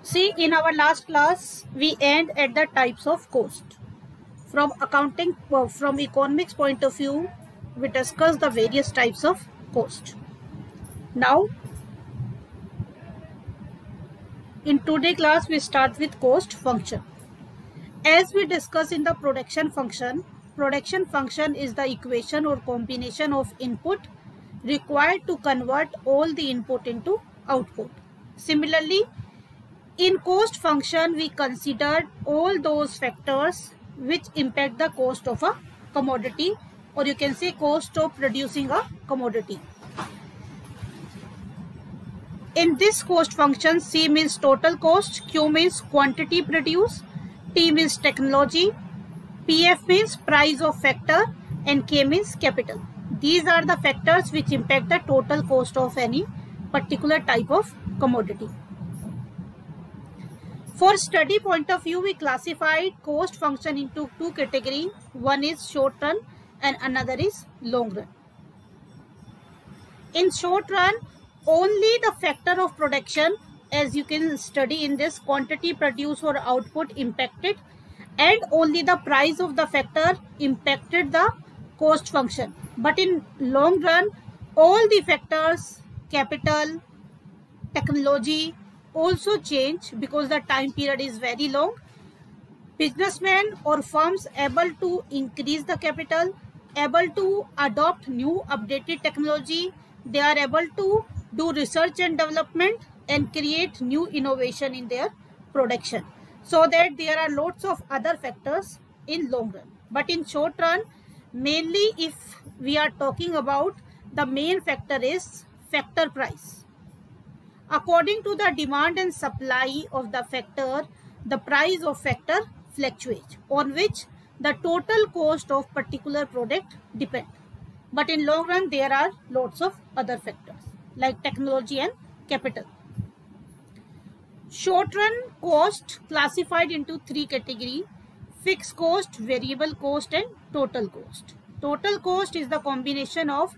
See, in our last class, we end at the types of cost. From from economics point of view, we discussed the various types of cost. Now, in today's class, we start with cost function. As we discussed in the production function is the equation or combination of input required to convert all the input into output. Similarly, in cost function, we considered all those factors which impact the cost of a commodity, or you can say cost of producing a commodity. In this cost function, C means total cost, Q means quantity produced, T means technology, PF means price of factor, and K means capital. These are the factors which impact the total cost of any particular type of commodity. For study point of view, we classified cost function into two categories. One is short run and another is long run. In short run, only the factor of production, as you can study in this, quantity produced or output impacted, and only the price of the factor impacted the cost function. But in long run, all the factors, capital, technology, also change because the time period is very long. Businessmen or firms able to increase the capital, able to adopt new updated technology, they are able to do research and development and create new innovation in their production, so that there are lots of other factors in long run. But in short run, mainly if we are talking about, the main factor is factor price. According to the demand and supply of the factor, the price of factor fluctuates, on which the total cost of particular product depends. But in long run, there are lots of other factors like technology and capital. Short run cost classified into three categories: fixed cost, variable cost, and total cost. Total cost is the combination of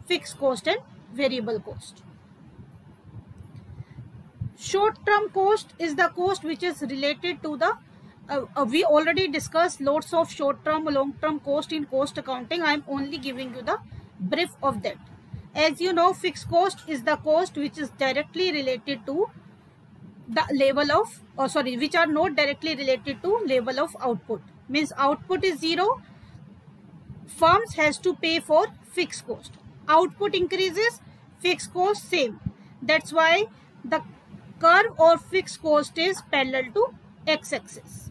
fixed cost and variable cost. Short-term cost is the cost which is related to the, we already discussed lots of short-term, long-term cost in cost accounting. I am only giving you the brief of that. As you know, fixed cost is the cost which is directly related to the level of, which are not directly related to level of output. Means output is zero, firms has to pay for fixed cost. Output increases, fixed cost same. That's why the curve or fixed cost is parallel to x-axis.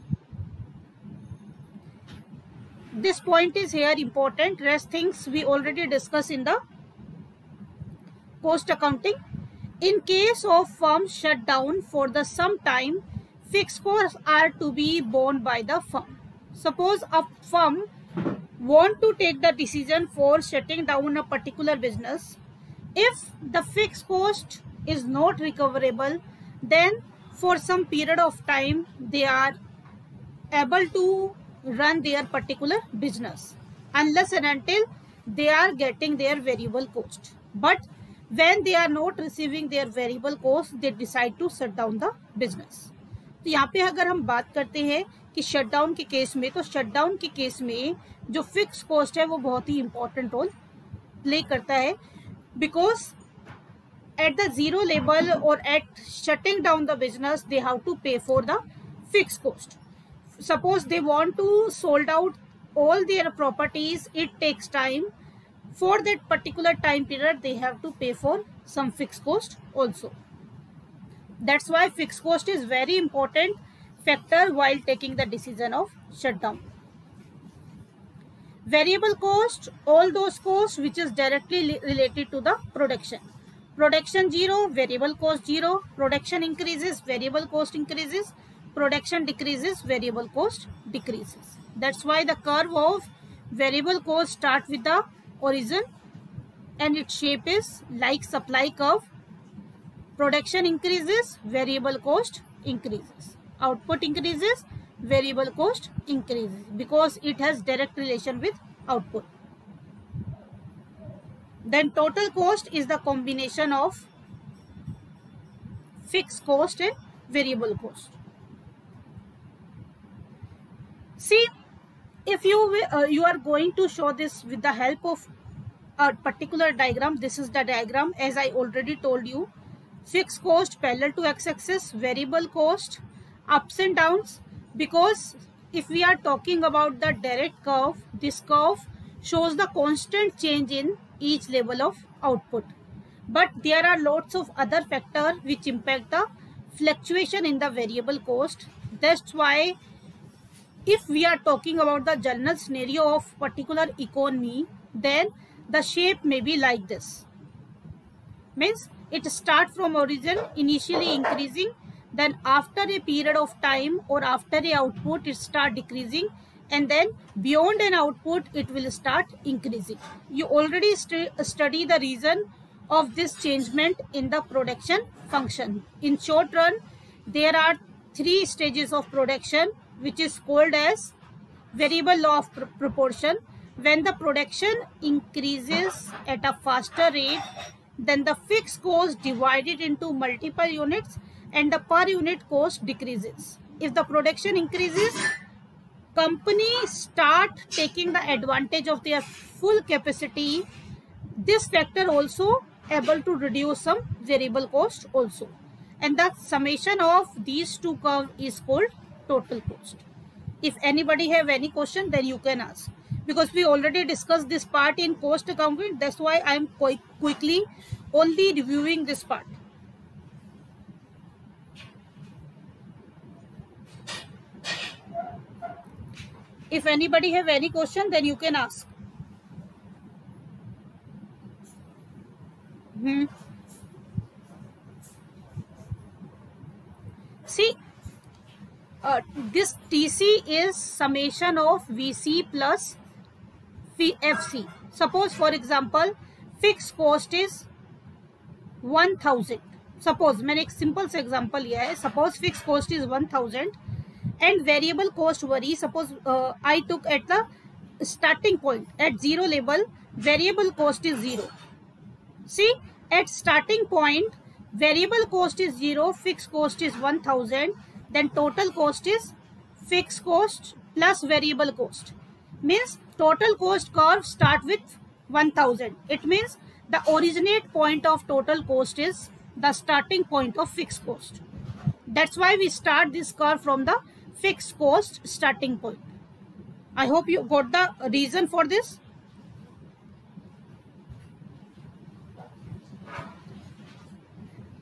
This point is here important. Rest things we already discussed in the cost accounting. In case of firm shutdown for the some time, fixed costs are to be borne by the firm. Suppose a firm want to take the decision for shutting down a particular business. If the fixed cost is not recoverable, then for some period of time they are able to run their particular business unless and until they are getting their variable cost. But when they are not receiving their variable cost, they decide to shut down the business. तो यहाँ पे अगर हम बात करते हैं कि shutdown के केस में, तो शटडाउन के केस में जो फिक्स कॉस्ट है वो बहुत ही इंपॉर्टेंट रोल प्ले करता है, because at the zero level or at shutting down the business, they have to pay for the fixed cost. Suppose they want to sold out all their properties, it takes time. For that particular time period, they have to pay for some fixed cost also. That's why fixed cost is very important factor while taking the decision of shutdown. Variable cost, all those costs which is directly related to the production. Production zero, variable cost zero. Production increases, variable cost increases. Production decreases, variable cost decreases. That's why the curve of variable cost starts with the origin and its shape is like supply curve. Production increases, variable cost increases. Output increases, variable cost increases, because it has direct relation with output. Then total cost is the combination of fixed cost and variable cost. See, if you are going to show this with the help of a particular diagram. This is the diagram, as I already told you. Fixed cost parallel to x-axis, variable cost, ups and downs, because if we are talking about the direct curve, this curve shows the constant change in each level of output. But there are lots of other factors which impact the fluctuation in the variable cost. That's why if we are talking about the general scenario of particular economy, then the shape may be like this. Means it starts from origin initially increasing, then after a period of time or after a output it start decreasing, and then beyond an output it will start increasing. You already study the reason of this changement in the production function. In short run, there are 3 stages of production, which is called as variable law of proportion. When the production increases at a faster rate, then the fixed cost divided into multiple units and the per unit cost decreases. If the production increases, companies start taking the advantage of their full capacity. This factor also able to reduce some variable cost also. And the summation of these two curves is called total cost. If anybody have any question, then you can ask. Because we already discussed this part in cost accounting, that's why I am quite quickly only reviewing this part. If anybody have any question, then you can ask. See, this TC is summation of VC plus FC. Suppose, for example, fixed cost is 1000. Suppose मैंने एक simple से example लिया है. Suppose fixed cost is 1000 and variable cost vary. Suppose I took at the starting point at 0 level, variable cost is 0. See, at starting point, variable cost is 0, fixed cost is 1000. Then total cost is fixed cost plus variable cost. Means total cost curve start with 1000. It means the originate point of total cost is the starting point of fixed cost. That's why we start this curve from the fixed cost starting point. I hope you got the reason for this.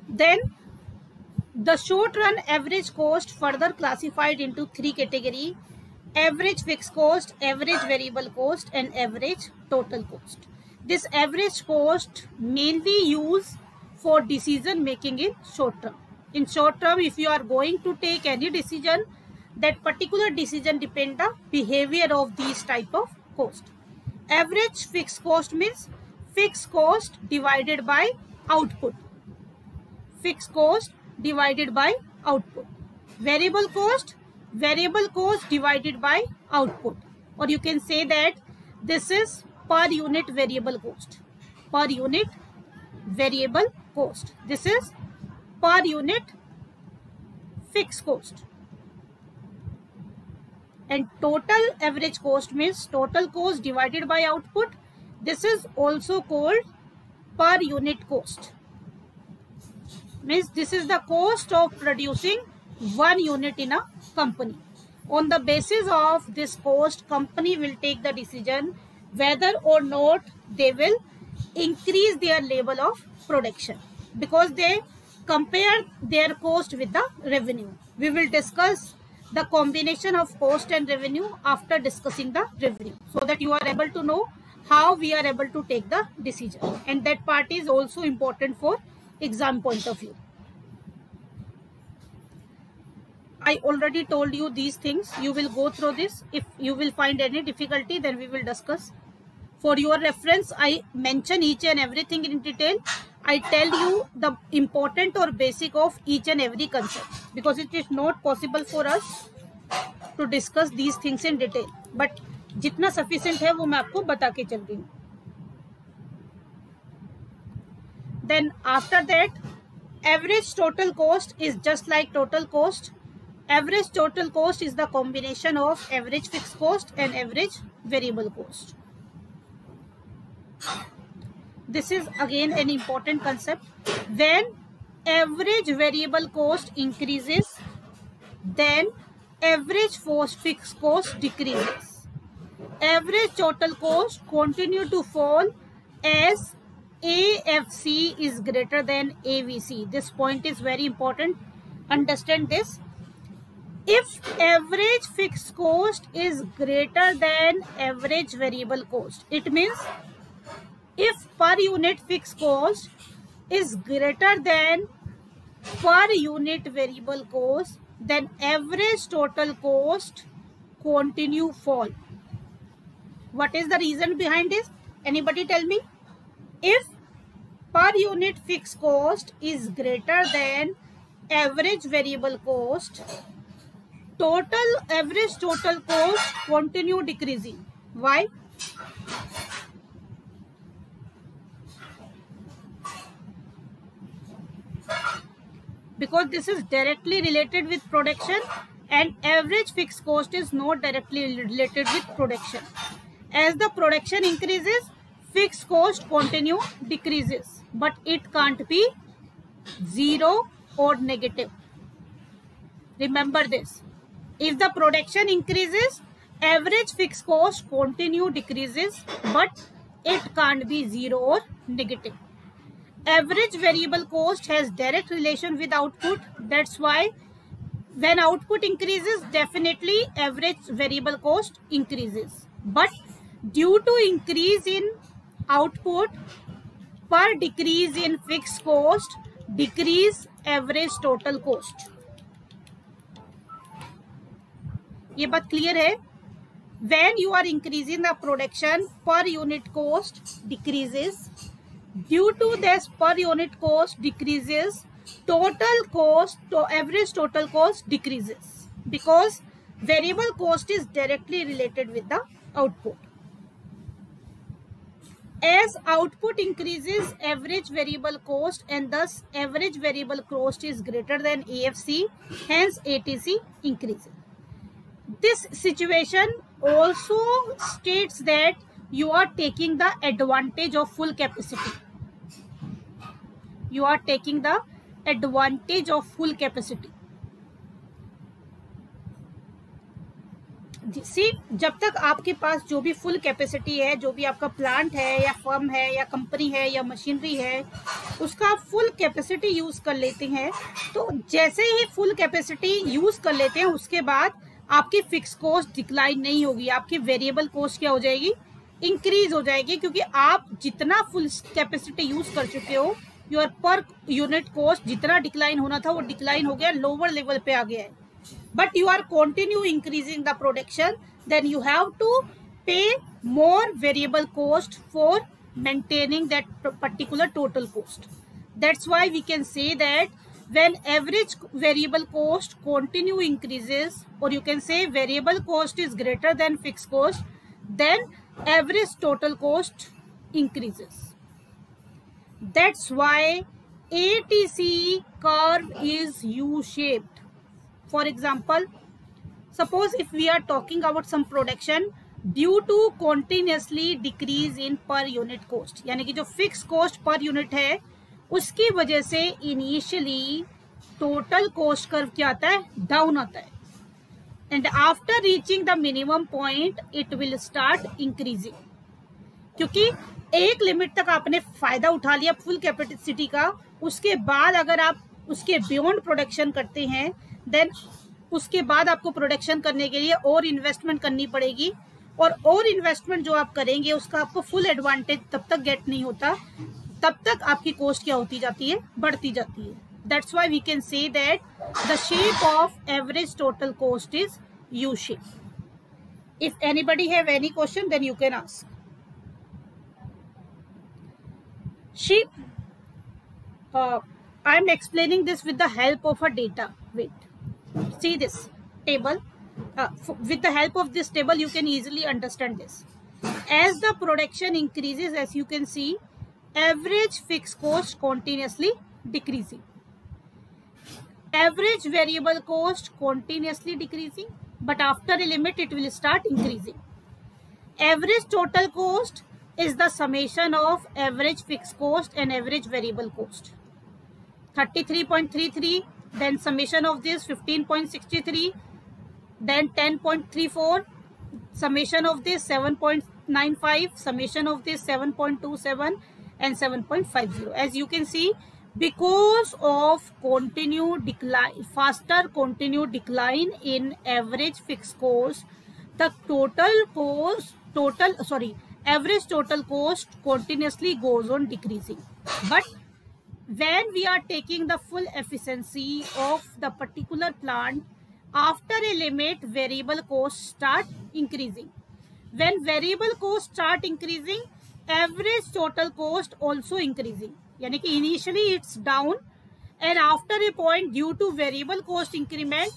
Then the short run average cost further classified into 3 categories: average fixed cost, average variable cost, and average total cost. This average cost mainly used for decision making in short term. In short term, if you are going to take any decision, that particular decision depends the behavior of these type of cost. Average fixed cost means fixed cost divided by output. Fixed cost divided by output. Variable cost divided by output. Or you can say that this is per unit variable cost. Per unit variable cost. This is per unit fixed cost. And total average cost means total cost divided by output. This is also called per unit cost. Means this is the cost of producing 1 unit in a company. On the basis of this cost, company will take the decision whether or not they will increase their level of production, because they compare their cost with the revenue. We will discuss the combination of cost and revenue after discussing the revenue, so that you are able to know how we are able to take the decision, and that part is also important for exam point of view. I already told you these things. You will go through this. If you will find any difficulty, then we will discuss. For your reference, I mention each and everything in detail. I tell you the important or basic of each and every concept, because it is not possible for us to discuss these things in detail. But जितना sufficient है वो मैं आपको बता के चल रही हूँ. Then after that, average total cost is just like total cost. Average total cost is the combination of average fixed cost and average variable cost. This is again an important concept. When average variable cost increases, then average fixed cost decreases. Average total cost continue to fall as AFC is greater than AVC. This point is very important. Understand this. If average fixed cost is greater than average variable cost, it means if per unit fixed cost is greater than per unit variable cost, then average total cost continue fall. What is the reason behind this? Anybody tell me? If per unit fixed cost is greater than average variable cost, average total cost continue decreasing. Why? Because this is directly related with production, and average fixed cost is not directly related with production. As the production increases, fixed cost continue decreases, but it can't be zero or negative. Remember this. If the production increases, average fixed cost continue decreases, but it can't be zero or negative. Average variable cost has direct relation with output. That's why when output increases, definitely average variable cost increases. But due to increase in output, per decrease in fixed cost, decrease average total cost. ये बात clear है? When you are increasing the production, per unit cost decreases. Due to this per unit cost decreases, total cost to average total cost decreases, because variable cost is directly related with the output. As output increases, average variable cost, and thus average variable cost is greater than AFC, hence ATC increases. This situation also states that you are taking the advantage of full capacity. You are taking the advantage of full capacity. See, जब तक आपके पास जो भी full capacity है, जो भी आपका plant है या फर्म है या कंपनी है या मशीनरी है, उसका आप फुल कैपेसिटी यूज कर लेते हैं, तो जैसे ही फुल कैपेसिटी यूज कर लेते हैं, उसके बाद आपकी फिक्स कॉस्ट डिक्लाइन नहीं होगी, आपकी वेरिएबल कॉस्ट क्या हो जाएगी? इंक्रीज हो जाएगी, क्योंकि आप जितना फुल कैपेसिटी यूज कर चुके हो, योर पर यूनिट कॉस्ट जितना डिक्लाइन होना था वो डिक्लाइन हो गया, लोअर लेवल पे आ गया है. But you are continue increasing the production, then you have to pay more variable cost for maintaining that particular total cost. That's why we can say that when average variable cost continue increases, or you can say variable cost is greater than fixed cost, then average total cost increases. That's why ATC curve is U-shaped. For example, suppose if we are talking about some production due to continuously decrease in per unit cost, यानी कि जो fixed cost per unit है, उसकी वजह से initially total cost curve क्या आता है? Down आता है. And after reaching the minimum point, it will start increasing. क्योंकि एक लिमिट तक आपने फायदा उठा लिया फुल कैपेसिटी का, उसके बाद अगर आप उसके बियॉन्ड प्रोडक्शन करते हैं, देन उसके बाद आपको प्रोडक्शन करने के लिए और इन्वेस्टमेंट करनी पड़ेगी, और इन्वेस्टमेंट जो आप करेंगे उसका आपको फुल एडवांटेज तब तक गेट नहीं होता, तब तक आपकी कॉस्ट क्या होती जाती है? बढ़ती जाती है. That's why we can say that the shape of average total cost is U shape. If anybody have any question then you can ask. I am explaining this with the help of a data. Wait, see this table. With the help of this table, you can easily understand this. As the production increases, as you can see, average fixed cost continuously decreasing. Average variable cost continuously decreasing, but after a limit it will start increasing. Average total cost is the summation of average fixed cost and average variable cost. 33.33, then summation of this 15.63, then 10.34, summation of this 7.95, summation of this 7.27 and 7.50. As you can see, because of continued decline, faster continued decline in average fixed cost, the average total cost continuously goes on decreasing. But when we are taking the full efficiency of the particular plant, after a limit, variable costs start increasing. When variable costs start increasing, average total cost also increasing. यानी कि initially it's down, and after a point, due to variable cost increment,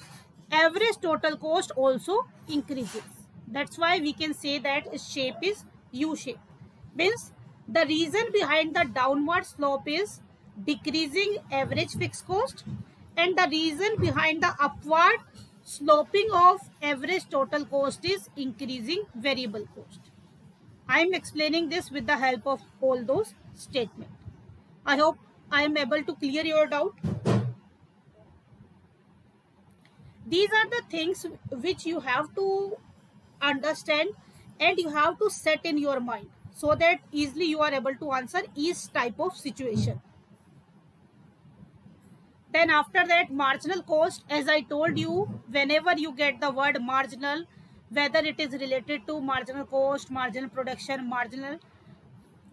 average total cost also increases. That's why we can say that its shape is U-shape. Means the reason behind the downward slope is decreasing average fixed cost, and the reason behind the upward sloping of average total cost is increasing variable cost. I am explaining this with the help of all those statements. I hope I am able to clear your doubt. These are the things which you have to understand and you have to set in your mind so that easily you are able to answer each type of situation. Then after that, marginal cost, as I told you, whenever you get the word marginal, whether it is related to marginal cost, marginal production, marginal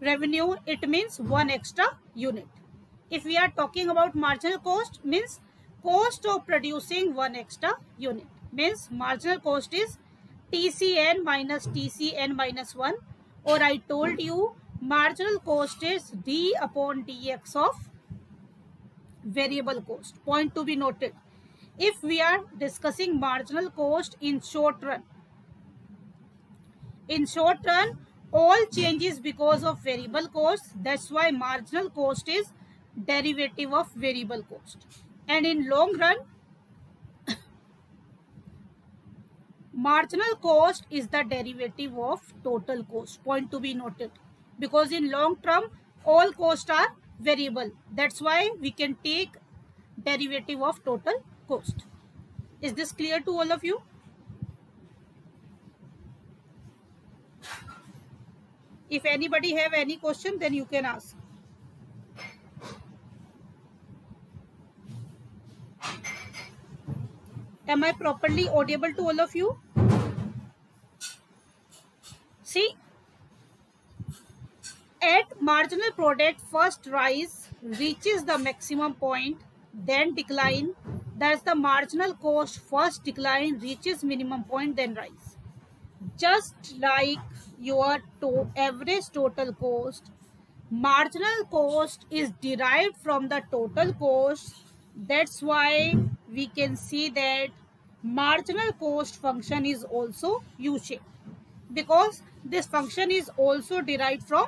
revenue, it means one extra unit. If we are talking about marginal cost, means cost of producing one extra unit. Means marginal cost is TCN minus TCN minus 1, or I told you marginal cost is D upon dx of variable cost. Point to be noted. If we are discussing marginal cost in short run, all changes because of variable cost. That's why marginal cost is derivative of variable cost. And in long run, marginal cost is the derivative of total cost. Point to be noted. Because in long term, all costs are variable. That's why we can take derivative of total cost. Is this clear to all of you? If anybody have any question, then you can ask. Am I properly audible to all of you? See, at marginal product, first rise reaches the maximum point, then decline. That's the marginal cost, first decline reaches minimum point, then rise. Just like your average total cost, marginal cost is derived from the total cost. That's why we can see that marginal cost function is also U-shaped, because this function is also derived from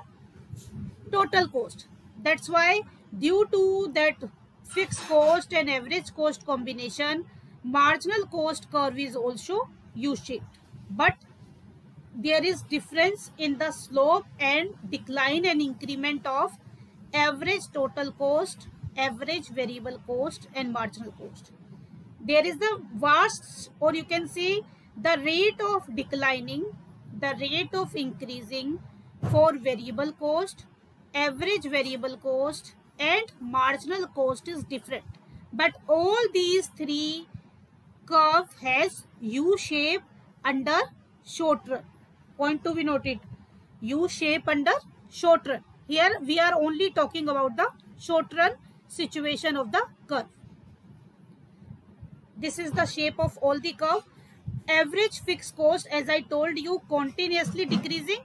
total cost. That's why due to that fixed cost and average cost combination, marginal cost curve is also U-shaped. But there is difference in the slope and decline and increment of average total cost, average variable cost and marginal cost. There is the vast, or you can say the rate of declining, the rate of increasing for variable cost, average variable cost and marginal cost is different. But all these three curve has U-shape under short run. Point to be noted. U-shape under short run. Here we are only talking about the short run situation of the curve. This is the shape of all the curve. Average fixed cost, as I told you, continuously decreasing,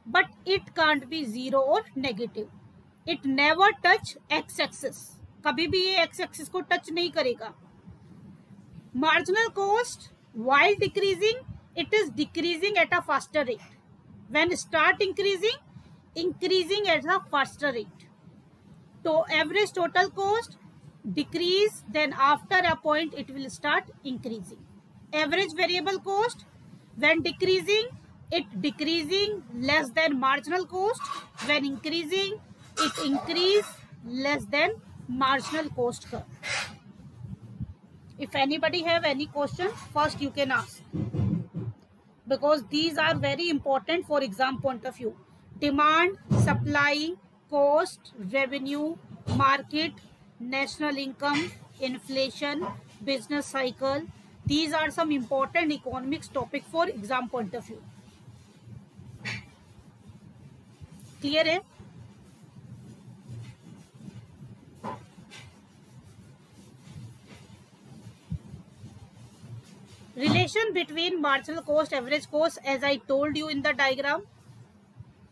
but it can't be zero or negative. It never touch x-axis. कभी भी ये x-axis को touch नहीं करेगा. Marginal cost, while decreasing, it is decreasing at a faster rate. When start increasing, increasing at a faster rate. So average total cost, decrease, then after a point it will start increasing. Average variable cost, when decreasing, it decreasing less than marginal cost. When increasing, it increase less than marginal cost curve. If anybody have any question, first you can ask, because these are very important for exam point of view. Demand, supply, cost, revenue, market, national income, inflation, business cycle. These are some important economics topic for exam point of view. Clear है? Relation between marginal cost, average cost, as I told you in the diagram,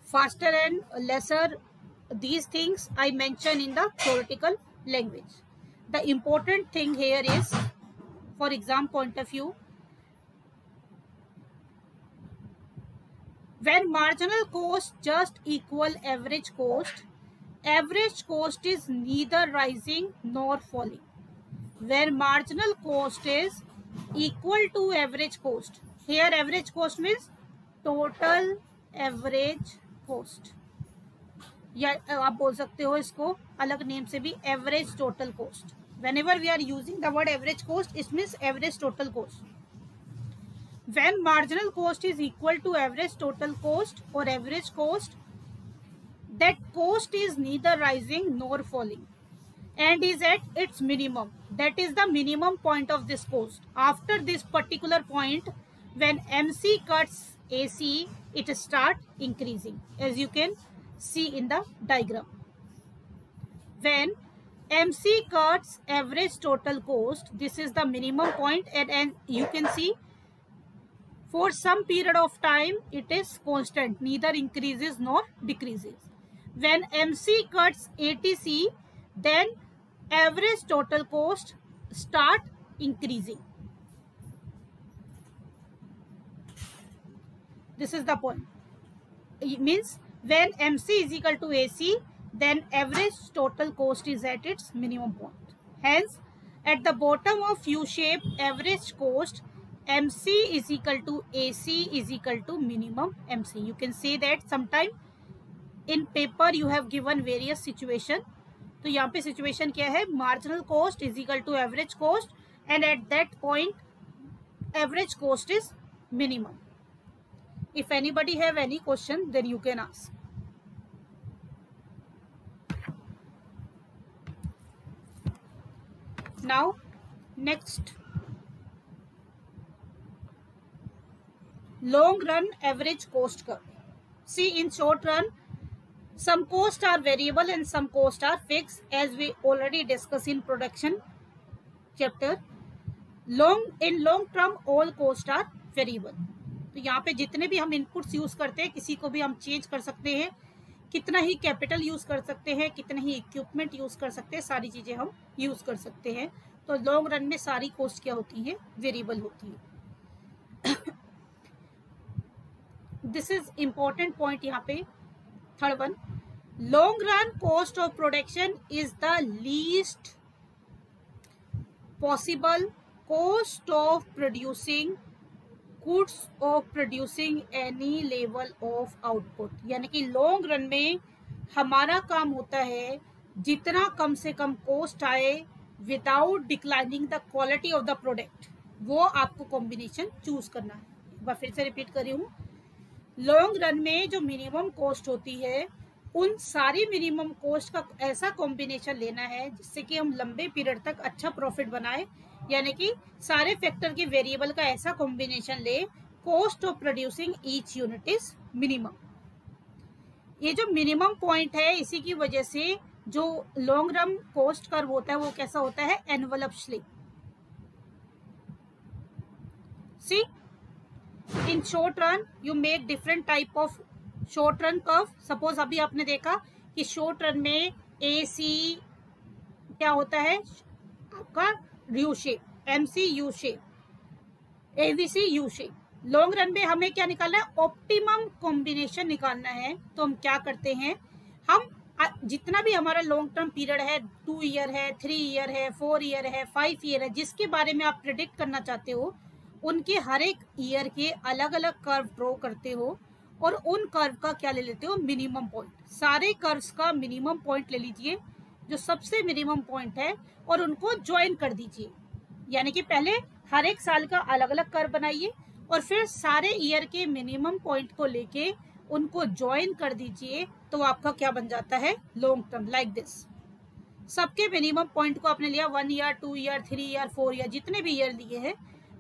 faster and lesser, these things I mention in the theoretical language. The important thing here is, for exam point of view, when marginal cost just equal average cost is neither rising nor falling. When marginal cost is equal to average cost, here average cost means total average cost, या आप बोल सकते हो इसको अलग name से भी average total cost. Whenever we are using the word average cost, it means average total cost. When marginal cost is equal to average total cost or average cost, that cost is neither rising nor falling and is at its minimum. That is the minimum point of this cost. After this particular point, when MC cuts AC, it start increasing, as you can see in the diagram. When MC cuts average total cost, this is the minimum point, and you can see for some period of time it is constant, neither increases nor decreases. When MC cuts ATC, then average total cost start increasing. This is the point. It means when MC is equal to AC, then average total cost is at its minimum point. Hence, at the bottom of U-shape, average cost MC is equal to AC is equal to minimum MC. You can say that sometime in paper you have given various situation. तो यहाँ पे situation क्या है? Marginal cost is equal to average cost, and at that point average cost is minimum. If anybody have any question, then you can ask. Now, next, long run average cost curve. See, in short run, some costs are variable and some costs are fixed, as we already discussed in production chapter. In long term, all costs are variable. तो यहाँ पे जितने भी हम inputs use करते हैं, किसी को भी हम चेंज कर सकते हैं, कितना ही कैपिटल यूज कर सकते हैं, कितना ही इक्विपमेंट यूज कर सकते हैं, सारी चीजें हम यूज कर सकते हैं. तो लॉन्ग रन में सारी कॉस्ट क्या होती है? वेरिएबल होती है. दिस इज इंपॉर्टेंट पॉइंट यहाँ पे. Third one, long run cost of production is the least possible cost of producing goods of producing any level of output. यानी कि लॉन्ग रन में हमारा काम होता है जितना कम से कम कॉस्ट आए without declining the quality of the product, वो आपको कॉम्बिनेशन चूज करना है. एक बार फिर से रिपीट कर रही हूँ. लॉन्ग रन में जो मिनिमम कॉस्ट होती है, उन सारी मिनिमम कॉस्ट का ऐसा कॉम्बिनेशन लेना है जिससे कि हम लंबे पीरियड तक अच्छा प्रॉफिट बनाए. यानी कि सारे फैक्टर के वेरिएबल का ऐसा कॉम्बिनेशन ले, cost of producing each unit is minimum. ये जो मिनिमम पॉइंट है, इसी की वजह से जो लॉन्ग रन कॉस्ट कर्व होता है वो कैसा होता है? Envelope shape. See, in short run you make different type of short run curve. Suppose अभी आपने देखा कि शॉर्ट रन में AC क्या होता है आपका? U shape. MC U shape. ABC U shape. Long run में हमें क्या निकालना है? ऑप्टिमम कॉम्बिनेशन निकालना है. तो हम क्या करते हैं? हम जितना भी हमारा लॉन्ग टर्म पीरियड है, 2 ईयर है, 3 ईयर है, 4 ईयर है, 5 ईयर है, जिसके बारे में आप प्रिडिक्ट करना चाहते हो, उनके हर एक ईयर के अलग अलग कर्व ड्रॉ करते हो और उन कर्व का क्या ले लेते हो, मिनिमम पॉइंट। सारे कर्व्स का मिनिमम पॉइंट ले लीजिए, जो सबसे मिनिमम पॉइंट है, और उनको ज्वाइन कर दीजिए। यानी कि पहले हर एक साल का अलग अलग कर्व बनाइए और फिर सारे ईयर के मिनिमम पॉइंट को लेके उनको ज्वाइन कर दीजिए, तो आपका क्या बन जाता है, लॉन्ग टर्म। लाइक दिस, सबके मिनिमम पॉइंट को आपने लिया, 1 ईयर, 2 ईयर, 3 ईयर, 4 ईयर, जितने भी ईयर लिए हैं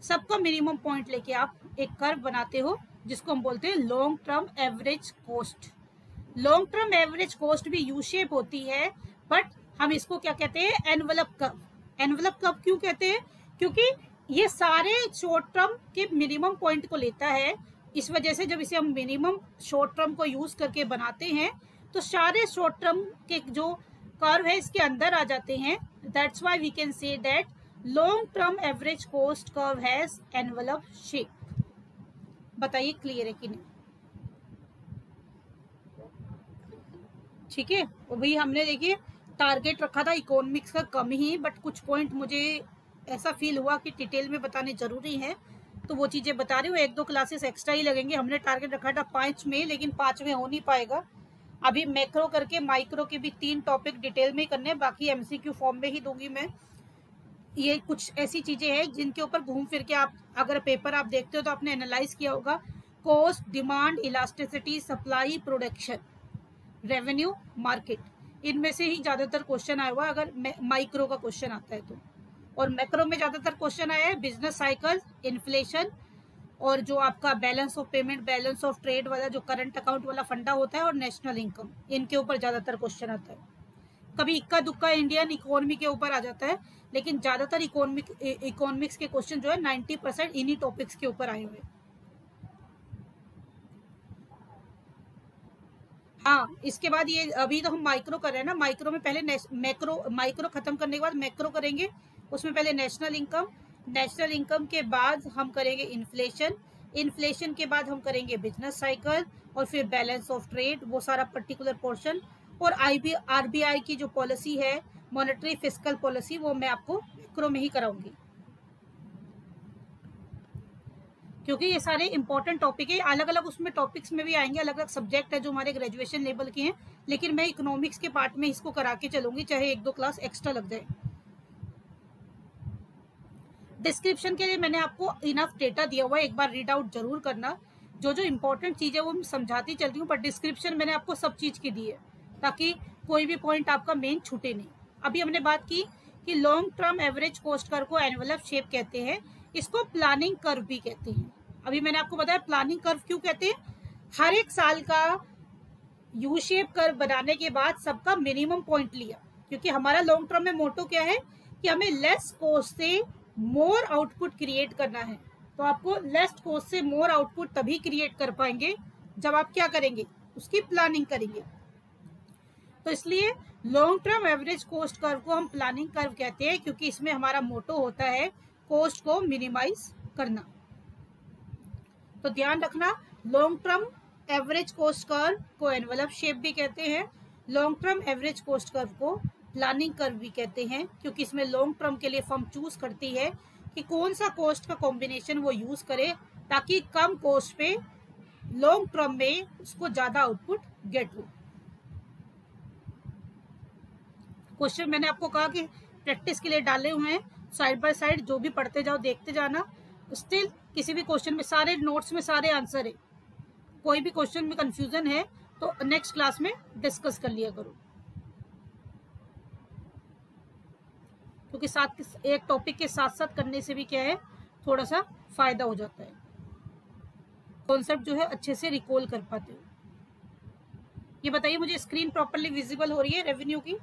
सबका मिनिमम पॉइंट लेके आप एक कर्व बनाते हो, जिसको हम बोलते हैं long term average cost. Long term average cost भी यू शेप होती है, बट हम इसको क्या कहते हैं, एनवलप कर्व। एनवलप कर्व क्यों कहते हैं, क्योंकि ये सारे शॉर्ट टर्म के मिनिमम पॉइंट को लेता है। इस वजह से जब इसे हम मिनिमम शॉर्ट टर्म को यूज करके बनाते हैं, तो सारे शॉर्ट टर्म के जो कर्व है इसके अंदर आ जाते हैं। That's why we can say that long term average cost curve has envelope shape. बताइए क्लियर है कि नहीं? ठीक है। और भाई हमने देखिए टारगेट रखा था इकोनॉमिक्स का कम ही, बट कुछ पॉइंट मुझे ऐसा फील हुआ कि डिटेल में बताने जरूरी है, तो वो चीजें बता रही हूँ। 1-2 क्लासेस एक्स्ट्रा ही लगेंगे। हमने टारगेट रखा था 5 में, लेकिन 5 में हो नहीं पाएगा। अभी मैक्रो करके माइक्रो के भी 3 टॉपिक डिटेल में ही करने हैं, बाकी एमसीक्यू फॉर्म में ही दूंगी मैं। ये कुछ ऐसी चीजें हैं जिनके ऊपर घूम फिर के आप अगर पेपर आप देखते हो तो आपने एनालाइज किया होगा। Cost, demand, elasticity, supply, production, revenue, market, इनमें से ही ज्यादातर क्वेश्चन आया हुआ अगर माइक्रो का क्वेश्चन आता है तो। और मैक्रो में ज्यादातर क्वेश्चन आया है बिजनेस साइकिल, इन्फ्लेशन, और जो आपका balance of payment, balance of trade वाला जो करंट अकाउंट वाला फंडा होता है, और नेशनल इनकम, इनके ऊपर ज्यादातर क्वेश्चन आता है। कभी इक्का दुक्का इंडियन इकोनॉमी के ऊपर आ जाता है, लेकिन ज्यादातर इकोनॉमिक्स के क्वेश्चन जो है 90% इन्हीं टॉपिक्स के ऊपर आए हुए। हाँ, इसके बाद ये अभी तो हम माइक्रो कर रहे हैं ना, माइक्रो में पहले माइक्रो खत्म करने के बाद मैक्रो करेंगे। उसमें पहले नेशनल इनकम के बाद हम करेंगे इन्फ्लेशन के बाद हम करेंगे बिजनेस साइकिल, और फिर बैलेंस ऑफ ट्रेड, वो सारा पर्टिकुलर पोर्शन, और आरबीआई की जो पॉलिसी है, मॉनेटरी फिस्कल पॉलिसी, वो मैं आपको मैक्रो में ही कराऊंगी, क्योंकि ये सारे इंपॉर्टेंट टॉपिक है। अलग अलग उसमें टॉपिक्स में भी आएंगे, अलग अलग सब्जेक्ट है जो हमारे ग्रेजुएशन लेवल के हैं, लेकिन मैं इकोनॉमिक्स के पार्ट में इसको करा के चलूंगी, चाहे 1-2 क्लास एक्स्ट्रा लग जाए। डिस्क्रिप्शन के लिए मैंने आपको इनफ डेटा दिया हुआ है, एक बार रीड आउट जरूर करना। जो जो इंपॉर्टेंट चीज है वो मैं समझाती चल रही हूँ, पर डिस्क्रिप्शन मैंने आपको सब चीज की दी है, ताकि कोई भी पॉइंट आपका मेन छूटे नहीं। अभी हमने बात की कि long term average cost curve को एनवलप शेप कहते हैं, इसको प्लानिंग कर्व भी कहते हैं। अभी मैंने आपको बताया प्लानिंग कर्व क्यों कहते हैं। हर एक साल का यू शेप कर्व बनाने के बाद सबका मिनिमम पॉइंट लिया, क्योंकि हमारा लॉन्ग टर्म में मोटो क्या है कि हमें लेस कॉस्ट से मोर आउटपुट क्रिएट करना है। तो आपको लेस कॉस्ट से मोर आउटपुट तभी क्रिएट कर पाएंगे जब आप क्या करेंगे, उसकी प्लानिंग करेंगे। तो इसलिए long term average cost curve को हम प्लानिंग कर्व कहते हैं, क्योंकि इसमें हमारा मोटो होता है कॉस्ट को मिनिमाइज करना। तो ध्यान रखना, long term average cost curve को एनवलप शेप भी कहते हैं, long term average cost curve को प्लानिंग कर्व भी कहते हैं, क्योंकि इसमें लॉन्ग टर्म के लिए फर्म चूज करती है कि कौन सा कॉस्ट का कॉम्बिनेशन वो यूज करे, ताकि कम कॉस्ट पे लॉन्ग टर्म में उसको ज्यादा आउटपुट गेट हो। क्वेश्चन मैंने आपको कहा कि प्रैक्टिस के लिए डाले हुए हैं, साइड बाय साइड जो भी पढ़ते जाओ, देखते जाना। स्टिल किसी भी क्वेश्चन में सारे नोट्स में सारे आंसर है, कोई भी क्वेश्चन में कंफ्यूजन है तो नेक्स्ट क्लास में डिस्कस कर लिया करो, क्योंकि साथ एक टॉपिक के साथ साथ करने से भी क्या है, थोड़ा सा फायदा हो जाता है, कॉन्सेप्ट जो है अच्छे से रिकॉल कर पाते हो। ये बताइए मुझे, स्क्रीन प्रॉपर्ली विजिबल हो रही है रेवेन्यू की?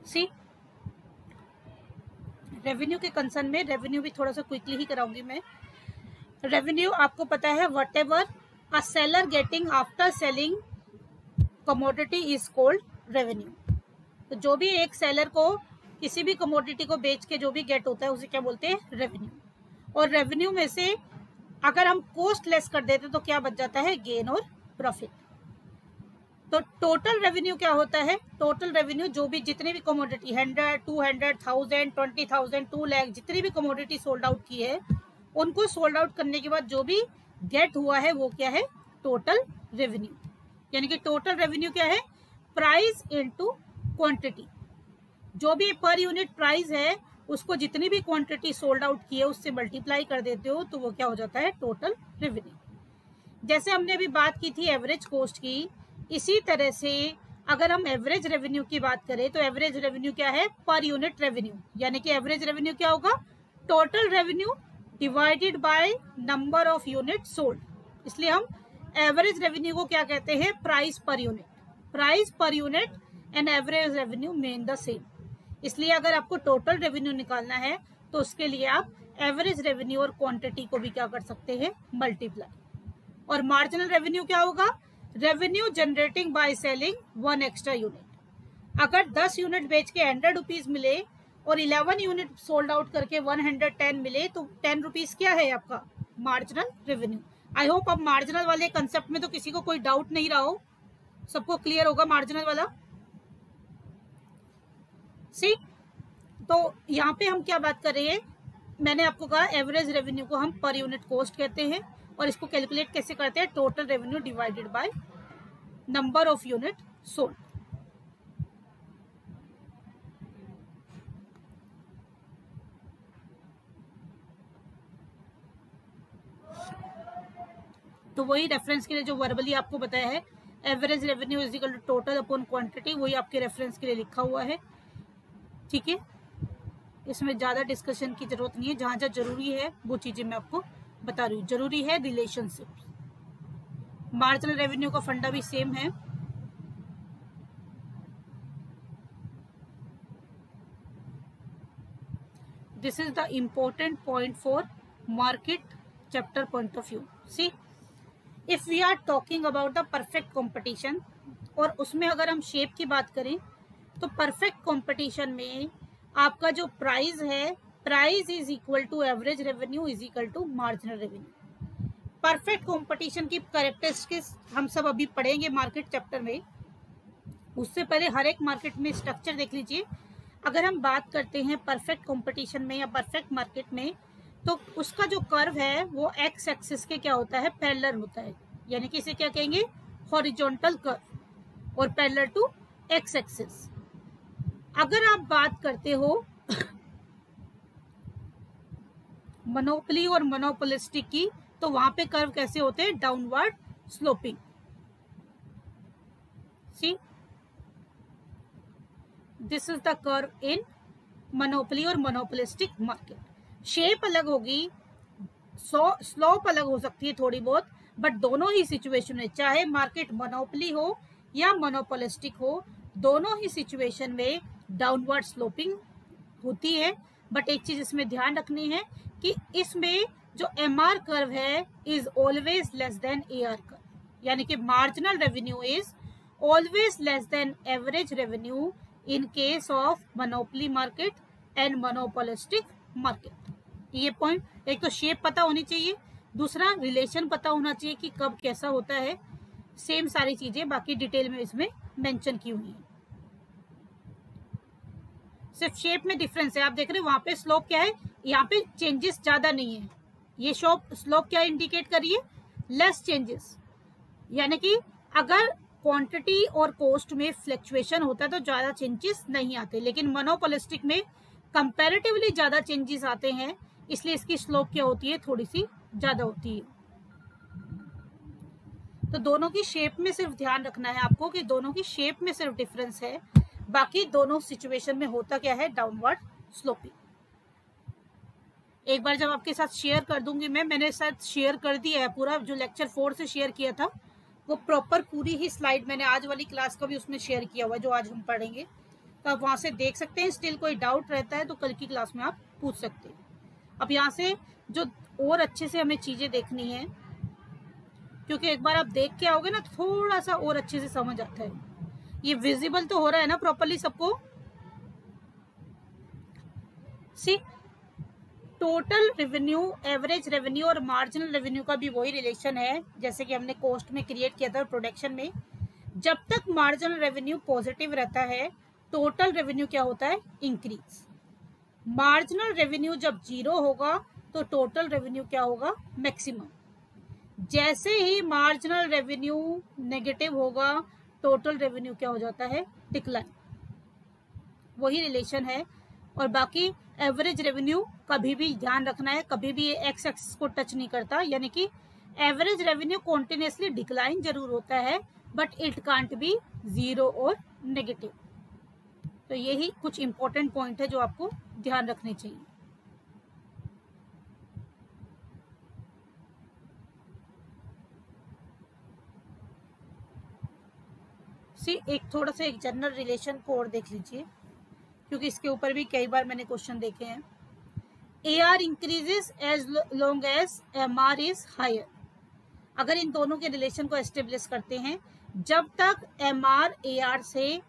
सी रेवेन्यू के कंसर्न में, रेवेन्यू भी थोड़ा सा क्विकली ही कराऊंगी मैं। रेवेन्यू आपको पता है, what ever a seller getting after selling commodity is called revenue. तो जो भी एक सेलर को किसी भी कमोडिटी को बेच के जो भी गेट होता है उसे क्या बोलते हैं, रेवेन्यू। और रेवेन्यू में से अगर हम कॉस्ट लेस कर देते तो क्या बच जाता है, गेन और प्रॉफिट। तो टोटल रेवेन्यू क्या होता है, टोटल रेवेन्यू जो भी जितने भी कमोडिटी 100, 200, 1000, 20,000, 2 लाख जितनी भी कमोडिटी सोल्ड आउट की है, उनको सोल्ड आउट करने के बाद जो भी गेट हुआ है वो क्या है, टोटल रेवेन्यू। यानी कि टोटल रेवेन्यू क्या है, प्राइस इनटू क्वांटिटी। जो भी पर यूनिट प्राइस है उसको जितनी भी क्वांटिटी सोल्ड आउट की है उससे मल्टीप्लाई कर देते हो तो वो क्या हो जाता है, टोटल रेवेन्यू। जैसे हमने अभी बात की थी एवरेज कॉस्ट की, इसी तरह से अगर हम एवरेज रेवेन्यू की बात करें तो एवरेज रेवेन्यू क्या है, पर यूनिट रेवेन्यू। यानी कि एवरेज रेवेन्यू क्या होगा, total revenue divided by number of unit sold. इसलिए हम एवरेज रेवेन्यू को क्या कहते हैं, price per unit. Price per unit and average revenue main the same. इसलिए अगर आपको टोटल रेवेन्यू निकालना है तो उसके लिए आप एवरेज रेवेन्यू और क्वांटिटी को भी क्या कर सकते हैं, मल्टीप्लाई। और मार्जिनल रेवेन्यू क्या होगा, revenue generating by selling 1 extra unit. अगर 10 यूनिट बेच के 100 रुपीज मिले और 11 यूनिट सोल्ड आउट करके 110 मिले तो 10 रुपीज क्या है आपका, मार्जिनल रेवेन्यू। आई होप अब मार्जिनल वाले कंसेप्ट में तो किसी को कोई डाउट नहीं रहा हो, सबको क्लियर होगा मार्जिनल वाला। सी, तो यहाँ पे हम क्या बात कर रहे हैं, मैंने आपको कहा एवरेज रेवेन्यू को हम पर यूनिट कॉस्ट कहते हैं और इसको कैलकुलेट कैसे करते हैं, total revenue divided by number of unit sold. तो वही रेफरेंस के लिए जो वर्बली आपको बताया है, average revenue is equal to total upon quantity, वही आपके रेफरेंस के लिए लिखा हुआ है। ठीक है, इसमें ज्यादा डिस्कशन की जरूरत नहीं है, जहां जहां जरूरी है वो चीजें मैं आपको बता रही हूँ। जरूरी है रिलेशनशिप। मार्जिनल रेवेन्यू का फंडा भी सेम है। This is the important point for market chapter point of view. See, if we are talking about the perfect competition, और उसमें अगर हम शेप की बात करें तो परफेक्ट कॉम्पिटिशन में आपका जो प्राइस है, price is equal to average revenue is equal to marginal revenue. Perfect competition की कैरेक्टरिस्टिक्स हम सब अभी पढ़ेंगे मार्केट चैप्टर में। उससे पहले हर एक मार्केट में स्ट्रक्चर देख लीजिए। अगर हम बात करते हैं परफेक्ट कॉम्पिटिशन में या परफेक्ट मार्केट में, तो उसका जो कर्व है वो एक्स एक्सिस के क्या होता है, पैरेलल होता है। यानी कि इसे क्या कहेंगे, हॉरिजॉन्टल कर्व और पैरेलल टू एक्स एक्सिस। अगर आप बात करते हो मोनोपोली और मोनोपोलिस्टिक की, तो वहां पे कर्व कैसे होते हैं, downward sloping. See, this is the curve in monopoly और मोनोपोलिस्टिक मार्केट। शेप अलग होगी, स्लोप अलग हो सकती है थोड़ी बहुत, बट दोनों ही सिचुएशन में, चाहे मार्केट मोनोपोली हो या मोनोपोलिस्टिक हो, दोनों ही सिचुएशन में डाउनवर्ड स्लोपिंग होती है। बट एक चीज इसमें ध्यान रखनी है कि इसमें जो एमआर कर्व है is always less than AR curve. यानी कि marginal revenue is always less than average revenue in case of monopoly market and monopolistic market. ये पॉइंट, एक तो शेप पता होनी चाहिए, दूसरा रिलेशन पता होना चाहिए कि कब कैसा होता है। सेम सारी चीजें बाकी डिटेल में इसमें मेंशन की हुई है, सिर्फ शेप में डिफरेंस है। आप देख रहे हैं वहां पे स्लोप क्या है, यहाँ पे चेंजेस ज्यादा नहीं है। ये स्लोप क्या इंडिकेट करिए, लेस चेंजेस। यानी कि अगर क्वांटिटी और कॉस्ट में फ्लक्चुएशन होता है तो ज्यादा चेंजेस नहीं आते, लेकिन मोनोपोलिस्टिक में कंपैरेटिवली ज्यादा चेंजेस आते हैं, इसलिए इसकी स्लोप क्या होती है, थोड़ी सी ज्यादा होती है। तो दोनों की शेप में सिर्फ ध्यान रखना है आपको कि दोनों की शेप में सिर्फ डिफरेंस है, बाकी दोनों सिचुएशन में होता क्या है, डाउनवर्ड स्लोपिंग। एक बार जब आपके साथ शेयर कर दूंगी मैंने साथ शेयर कर दिया है पूरा, जो लेक्चर 4 से शेयर किया था वो प्रॉपर पूरी ही स्लाइड मैंने आज वाली क्लास का भी उसमें शेयर किया हुआ है, जो आज हम पढ़ेंगे। तो आप वहां से देख सकते हैं। स्टिल कोई डाउट रहता है तो कल की क्लास में आप पूछ सकते हैं। अब यहाँ से जो और अच्छे से हमें चीजें देखनी है, क्योंकि एक बार आप देख के आओगे ना तो थोड़ा सा और अच्छे से समझ आता है। ये विजिबल तो हो रहा है ना प्रॉपरली सबको? सी, टोटल रेवेन्यू, एवरेज रेवेन्यू और मार्जिनल रेवेन्यू का भी वही रिलेशन है जैसे कि हमने कॉस्ट में क्रिएट किया था प्रोडक्शन में। जब तक मार्जिनल रेवेन्यू पॉजिटिव रहता है टोटल रेवेन्यू क्या होता है, इंक्रीज। मार्जिनल रेवेन्यू जब 0 होगा तो टोटल रेवेन्यू क्या होगा, मैक्सिमम। जैसे ही मार्जिनल रेवेन्यू नेगेटिव होगा टोटल रेवेन्यू क्या हो जाता है, डिक्लाइन। वही रिलेशन है। और बाकी एवरेज रेवेन्यू कभी भी ध्यान रखना है, कभी भी एक्स एक्सिस को टच नहीं करता, यानी कि एवरेज रेवेन्यू कॉन्टिन्यूसली डिक्लाइन जरूर होता है बट इट कांट बी 0 और नेगेटिव। तो यही कुछ इंपॉर्टेंट पॉइंट है जो आपको ध्यान रखने चाहिए। एक थोड़ा सा एक जनरल रिलेशन को और देख लीजिए क्योंकि इसके ऊपर भी कई बार मैंने क्वेश्चन देखे हैं। AR increases as long as MR is higher. अगर इन दोनों के रिलेशन को एस्टेब्लिश करते हैं, जब तक MR AR से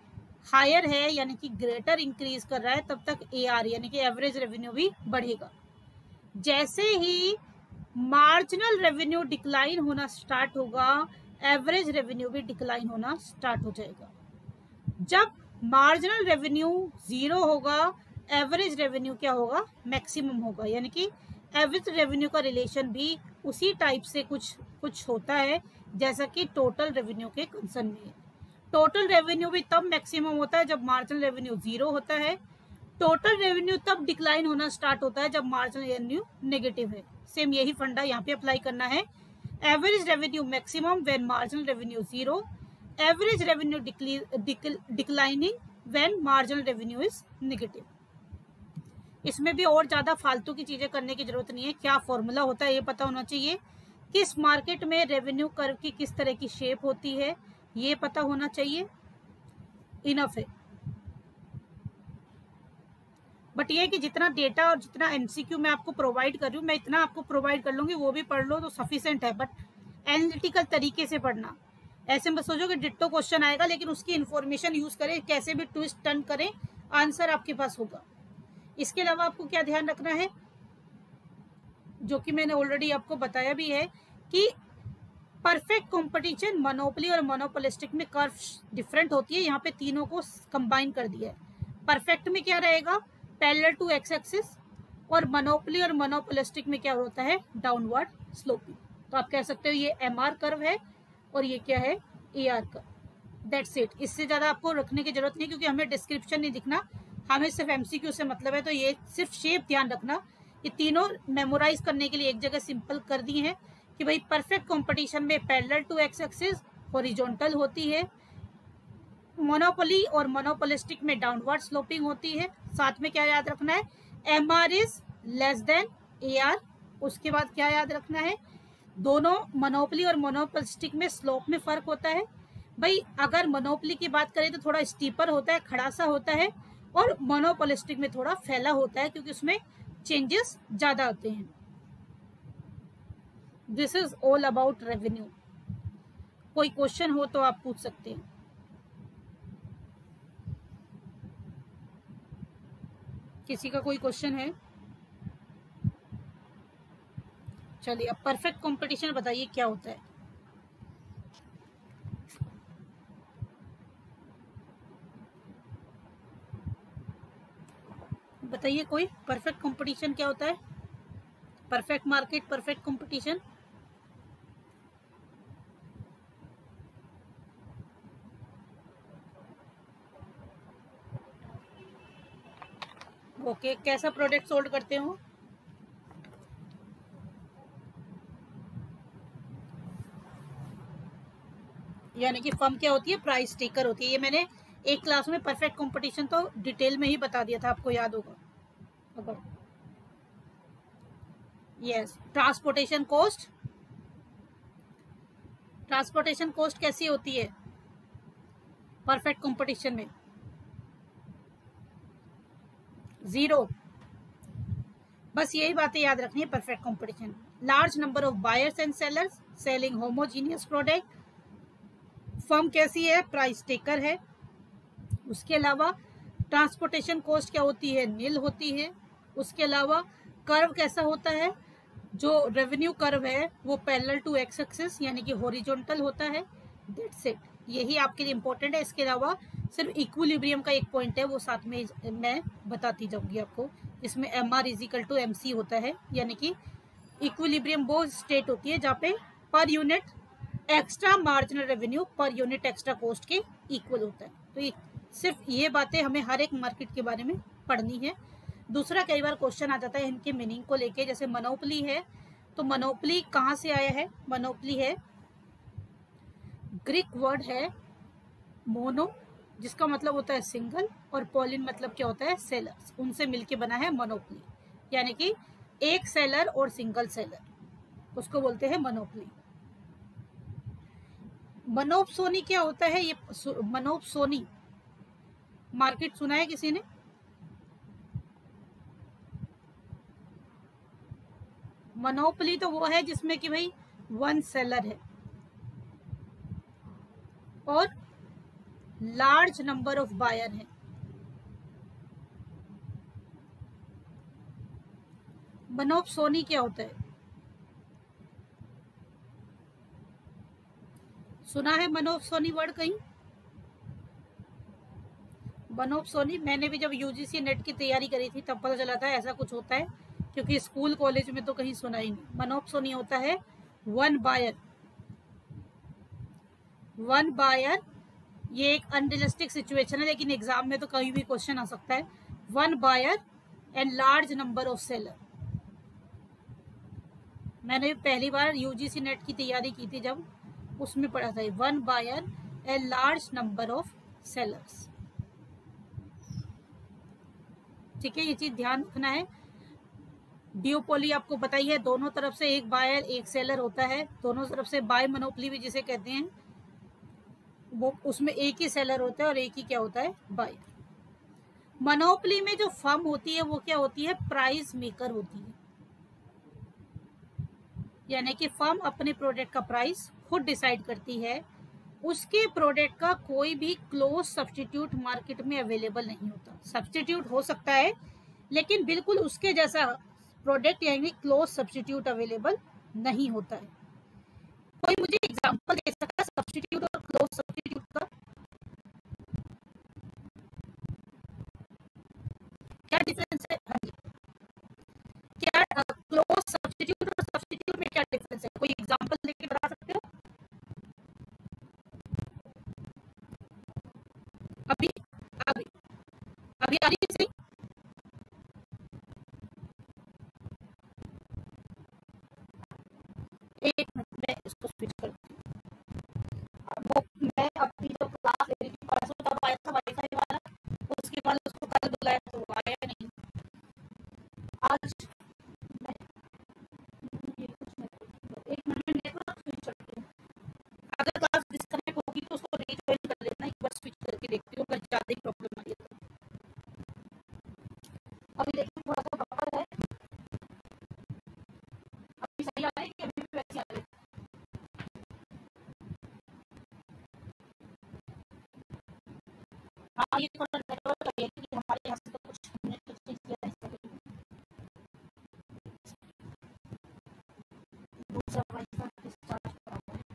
हायर है यानी कि ग्रेटर इंक्रीज कर रहा है तब तक AR यानी कि एवरेज रेवेन्यू भी बढ़ेगा। जैसे ही मार्जिनल रेवेन्यू डिक्लाइन होना स्टार्ट होगा एवरेज रेवेन्यू भी डिक्लाइन होना स्टार्ट हो जाएगा। जब मार्जिनल रेवेन्यू 0 होगा एवरेज रेवेन्यू क्या होगा, मैक्सिमम होगा। यानी कि एवरेज रेवेन्यू का रिलेशन भी उसी टाइप से कुछ होता है जैसा कि टोटल रेवेन्यू के कंसर्न में है। टोटल रेवेन्यू भी तब मैक्सिमम होता है जब मार्जिनल रेवेन्यू 0 होता है। टोटल रेवेन्यू तब डिक्लाइन होना स्टार्ट होता है जब मार्जिनल रेवेन्यू नेगेटिव है। सेम यही फंडा यहाँ पे अप्लाई करना है। Average revenue maximum when marginal revenue 0, average revenue declining when marginal revenue is negative. इसमें भी और ज्यादा फालतू की चीजें करने की जरूरत नहीं है। क्या फॉर्मूला होता है ये पता होना चाहिए, किस मार्केट में रेवेन्यू कर्व की किस तरह की शेप होती है ये पता होना चाहिए, इनफ है। बट ये कि जितना डेटा और जितना MCQ मैं आपको प्रोवाइड कर रही हूँ मैं इतना आपको प्रोवाइड कर लूंगी, वो भी पढ़ लो तो सफिशिएंट है। बट एनालिटिकल तरीके से पढ़ना, ऐसे मत सोचो कि डिट्टो क्वेश्चन आएगा लेकिन उसकी इन्फॉर्मेशन यूज करें, कैसे भी ट्विस्ट टर्न करें आंसर आपके पास होगा। इसके अलावा आपको क्या ध्यान रखना है, जो कि मैंने ऑलरेडी आपको बताया भी है कि परफेक्ट कंपटीशन, मोनोपोली और मोनोपोलिस्टिक में कर्व डिफरेंट होती है। यहाँ पे तीनों को कंबाइन कर दिया है। परफेक्ट में क्या रहेगा, पैरेलल टू एक्स एक्सिस, और मोनोपोली और मोनोपोलिस्टिक में क्या होता है, डाउनवर्ड स्लोपिंग। तो आप कह सकते हो ये MR कर्व है और ये क्या है, AR कर्व। That's it. इससे ज्यादा आपको रखने की जरूरत नहीं क्योंकि हमें डिस्क्रिप्शन नहीं दिखना, हमें सिर्फ MCQ से मतलब है। तो ये सिर्फ शेप ध्यान रखना। ये तीनों मेमोराइज करने के लिए एक जगह सिंपल कर दी है कि भाई परफेक्ट कंपटीशन में parallel to X axis horizontal होती है, मोनोपोली और मोनोपोलिस्टिक में डाउनवर्ड स्लोपिंग होती है। साथ में क्या याद रखना है, MR is less than AR। उसके बाद क्या याद रखना है, दोनों मोनोपोली और मोनोपोलिस्टिक में स्लोप में फर्क होता है। भाई अगर मोनोपोली की बात करें तो थोड़ा स्टीपर होता है, खड़ा सा होता है, और मोनोपोलिस्टिक में थोड़ा फैला होता है क्योंकि उसमें चेंजेस ज्यादा आते हैं। This is all about revenue. कोई क्वेश्चन हो तो आप पूछ सकते हैं। किसी का कोई क्वेश्चन है? चलिए अब परफेक्ट कंपटीशन बताइए क्या होता है। बताइए कोई, परफेक्ट कंपटीशन क्या होता है, perfect market, perfect competition. Okay, कैसा प्रोडक्ट सोल्ड करते हो? यानी कि फर्म क्या होती है, प्राइस टेकर होती है। ये मैंने एक क्लास में परफेक्ट कंपटीशन तो डिटेल में ही बता दिया था, आपको याद होगा अगर। Yes, transportation cost. Transportation cost कैसी होती है परफेक्ट कंपटीशन में? 0। बस यही बातें याद रखनी है perfect competition. Large number of buyers and sellers selling homogeneous product. Firm कैसी है, प्राइस टेकर है। उसके अलावा ट्रांसपोर्टेशन कॉस्ट क्या होती है, नील होती है। उसके अलावा कर्व कैसा होता है, जो रेवेन्यू कर्व है वो पैरेलल टू एक्स एक्सिस यानी कि हॉरिजॉन्टल होता है। दैट्स इट, यही आपके लिए इंपॉर्टेंट है। इसके अलावा सिर्फ इक्विलिब्रियम का एक पॉइंट है, वो साथ में मैं बताती जाऊंगी आपको, जिसमें MR इजिकल टू MC होता है, यानी कि इक्विलिब्रियम वो स्टेट होती है जहाँ पे per unit extra marginal revenue per unit extra cost के इक्वल होता है। तो ये सिर्फ ये बातें हमें हर एक मार्केट के बारे में पढ़नी है। दूसरा, कई बार क्वेश्चन आ जाता है इनके मीनिंग को लेके, जैसे मोनोपोली है, तो मोनोपोली कहाँ से आया है? मोनोपोली है ग्रीक वर्ड है मोनो, जिसका मतलब होता है सिंगल, और पोलिन मतलब क्या होता है? सेलर्स, उनसे मिलके बना है मोनोपोली, यानी कि एक सेलर और सिंगल सेलर, उसको बोलते हैं मोनोपोली। मोनोपसोनी क्या होता है? ये मोनोपसोनी मार्केट सुना है किसी ने? मोनोपोली तो वो है जिसमें कि भाई वन सेलर है और लार्ज नंबर ऑफ बायर है। मोनोपसोनी क्या होता है? सुना है मोनोपसोनी वर्ड कहीं? मोनोपसोनी मैंने भी जब यूजीसी नेट की तैयारी करी थी तब पता चला था ऐसा कुछ होता है, क्योंकि स्कूल कॉलेज में तो कहीं सुना ही नहीं। मोनोपसोनी होता है वन बायर, वन बायर। ये एक अनरियलिस्टिक सिचुएशन है, लेकिन एग्जाम में तो कहीं भी क्वेश्चन आ सकता है। One buyer and large number of seller. मैंने पहली बार यूजीसी नेट की तैयारी की थी जब, उसमें पढ़ा था one buyer and large number of sellers. ठीक है, ये चीज ध्यान रखना है। डिओपोली आपको पता ही है, दोनों तरफ से एक बायर एक सेलर होता है, दोनों तरफ से बाय मोनोपोली भी जिसे कहते हैं, वो उसमें एक ही सेलर होता है और एक ही क्या होता है? बायर। मोनोपोली में जो फर्म होती है वो क्या होती है? प्राइस मेकर होती है, यानी कि फर्म अपने प्रोडक्ट का प्राइस खुद डिसाइड करती है। उसके प्रोडक्ट का कोई भी क्लोज सब्स्टिट्यूट मार्केट में अवेलेबल नहीं होता। सब्स्टिट्यूट हो सकता है, लेकिन बिल्कुल उसके जैसा प्रोडक्ट यानी क्लोज सब्स्टिट्यूट अवेलेबल नहीं होता है। कोई मुझे एग्जांपल दे सकता है सब्स्टिट्यूट और क्लोज सब्स्टिट्यूट का? क्या डिफरेंस है? हाँ जी, क्या क्लोज सब्स्टिट्यूट और सब्स्टिट्यूट में क्या डिफरेंस है? कोई एग्जांपल लेके बता सकते हो? अभी अभी अभी आ रही है सही? एक मिनट मैं इसको स्विच करती हूँ। वो मैं अपनी जो क्लास ले रही थी परसों, तब आया था वाईफाई वाला, उसके बाद उसको कल बुलाया तो वो आया नहीं। आज मैं ये कुछ नहीं, एक मिनट में नेटवर्क स्विच करती हूँ। अगर क्लास डिस्कनेक्ट होगी तो उसको रीजॉइन कर लेना, एक बार स्विच करके देखती हूँ अगर ज्यादा ही प्रॉब्लम आ रही है तो। अभी देखिए थोड़ा सा बफर है, अभी सही आ रही है कि अभी भी वैसी आ रही है? हाँ, ये थोड़ा नेटवर्क का है कि हमारे यहाँ से तो कुछ हमने कुछ चीज किया नहीं सकते। दूसरा वाईफाई डिस्चार्ज करा हुआ है।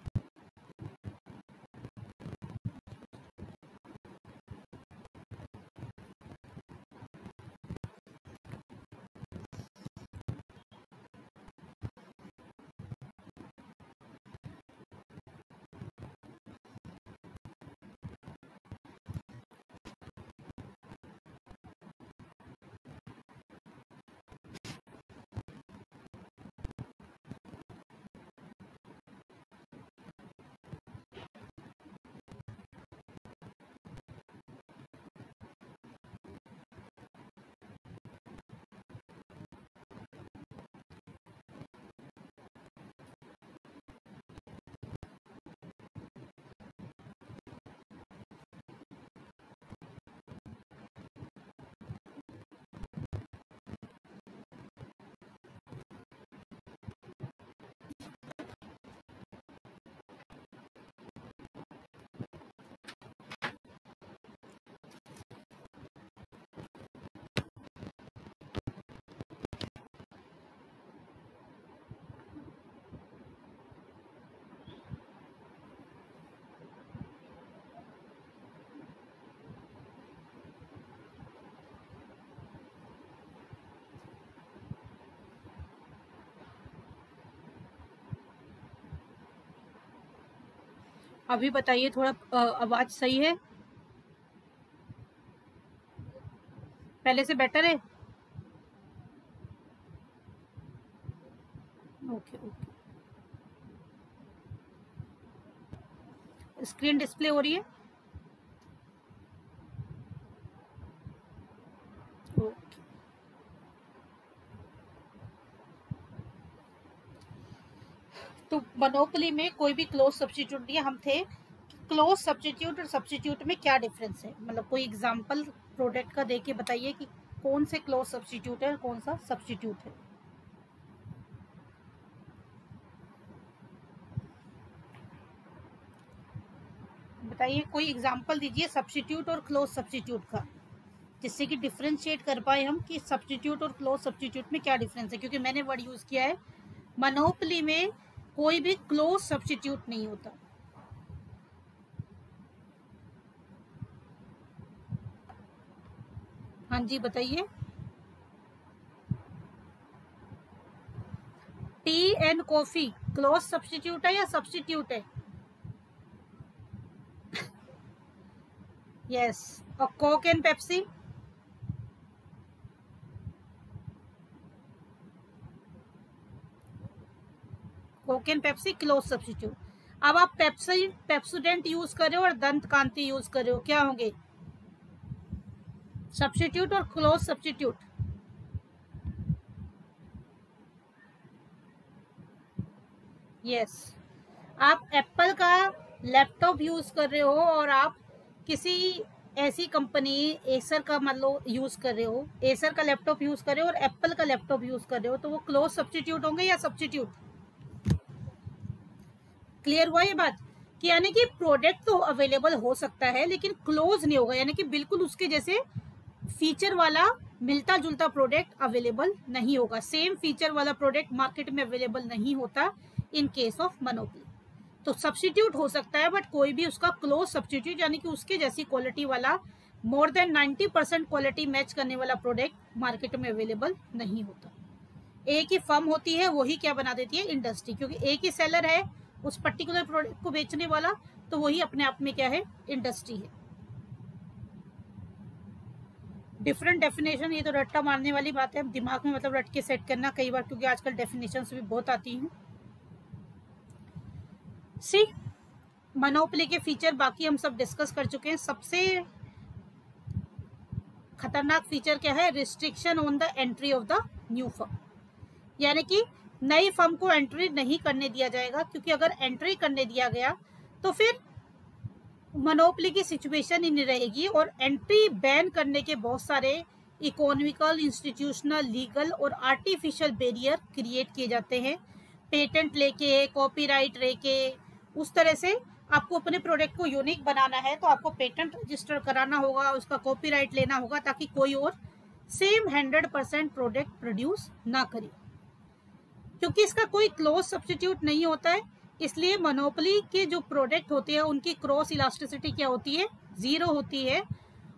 अभी बताइए, थोड़ा आवाज सही है, पहले से बेटर है? ओके ओके, स्क्रीन डिस्प्ले हो रही है? ओके, तो मोनोपोली में कोई भी क्लोज सब्स्टिट्यूट नहीं है। हम थे क्लोज सब्स्टिट्यूट और सब्स्टिट्यूट में क्या डिफरेंस है, मतलब कोई एग्जांपल प्रोडक्ट का देके बताइए कि कौन से क्लोज सब्स्टिट्यूट है और कौन सा सब्स्टिट्यूट है। बताइए, कोई एग्जांपल दीजिए सब्स्टिट्यूट और क्लोज सब्स्टिट्यूट का, जिससे कि डिफरेंशिएट कर पाए हम कि सब्स्टिट्यूट और क्लोज सब्स्टिट्यूट में क्या डिफरेंस है। क्योंकि मैंने वर्ड यूज किया है, मोनोपोली में कोई भी क्लोज सब्स्टिट्यूट नहीं होता। हाँ जी बताइए। T and coffee close substitute है या सब्स्टिट्यूट है? यस। और Coke and Pepsi? Coke and Pepsi close substitute. अब आप पेप्सोडेंट यूज कर रहे हो और दंत कांति यूज कर रहे हो, क्या होंगे? सब्स्टिट्यूट और क्लोज सब्स्टिट्यूट? यस। आप एप्पल का लैपटॉप यूज कर रहे हो और आप किसी ऐसी कंपनी एसर का मतलब यूज कर रहे हो, एसर का लैपटॉप यूज कर रहे हो और एप्पल का लैपटॉप यूज कर रहे हो, तो वो क्लोज सब्स्टिट्यूट होंगे या सब्स्टिट्यूट? क्लियर हुआ ये बात? कि यानी कि प्रोडक्ट तो अवेलेबल हो सकता है लेकिन क्लोज नहीं होगा, यानी कि बिल्कुल उसके जैसे फीचर वाला मिलता जुलता प्रोडक्ट अवेलेबल नहीं होगा। सेम फीचर वाला प्रोडक्ट मार्केट में अवेलेबल नहीं होता इन केस ऑफ मोनोपोली। तो सब्स्टिट्यूट हो सकता है बट कोई भी उसका क्लोज सब्स्टिट्यूट यानी कि उसके जैसी क्वालिटी वाला मोर देन 90% क्वालिटी मैच करने वाला प्रोडक्ट मार्केट में अवेलेबल नहीं होता। एक ही फर्म होती है, वही क्या बना देती है? इंडस्ट्री। क्योंकि एक ही सेलर है उस पर्टिकुलर प्रोडक्ट को बेचने वाला, तो वही अपने आप में क्या है? इंडस्ट्री है। डिफरेंट डेफिनेशन, ये तो रट्टा मारने वाली बात है, दिमाग में मतलब रट के सेट करना कई बार, क्योंकि आजकल डेफिनेशन भी बहुत आती हैं। सी मोनोपोली के फीचर बाकी हम सब डिस्कस कर चुके हैं। सबसे खतरनाक फीचर क्या है? Restriction on the entry of the new firm, यानी कि नई फर्म को एंट्री नहीं करने दिया जाएगा। क्योंकि अगर एंट्री करने दिया गया तो फिर मोनोपोली की सिचुएशन ही नहीं रहेगी और एंट्री बैन करने के बहुत सारे इकोनॉमिकल, इंस्टीट्यूशनल, लीगल और आर्टिफिशियल बैरियर क्रिएट किए जाते हैं। पेटेंट लेके, कॉपीराइट लेके, उस तरह से आपको अपने प्रोडक्ट को यूनिक बनाना है तो आपको पेटेंट रजिस्टर कराना होगा, उसका कॉपीराइट लेना होगा ताकि कोई और सेम 100% प्रोडक्ट प्रोड्यूस ना करे। क्योंकि इसका कोई क्लोज सब्स्टिट्यूट नहीं होता है, इसलिए मोनोपोली के जो प्रोडक्ट होते हैं उनकी क्रॉस इलास्टिसिटी क्या होती है? 0 होती है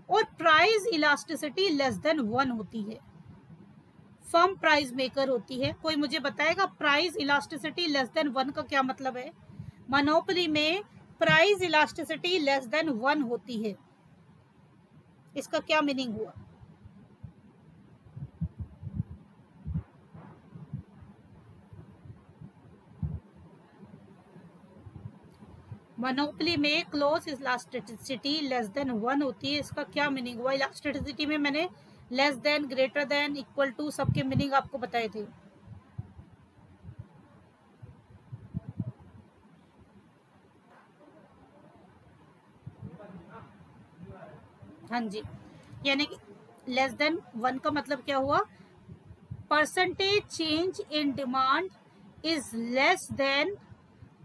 और प्राइस इलास्टिसिटी लेस देन 1 होती है। फर्म प्राइस मेकर होती है। कोई मुझे बताएगा प्राइस इलास्टिसिटी लेस देन 1 का क्या मतलब है? मोनोपोली में प्राइस इलास्टिसिटी लेस देन 1 होती है, इसका क्या मीनिंग हुआ? मोनोपोली में क्लोज इलास्टिसिटी लेस देन 1 होती है, इसका क्या मीनिंग हुआ? इलास्टिसिटी में मैंने less than, greater than, equal to सबके मीनिंग आपको बताए थे। हाँ जी, यानी कि लेस देन 1 का मतलब क्या हुआ? Percentage change in demand is less than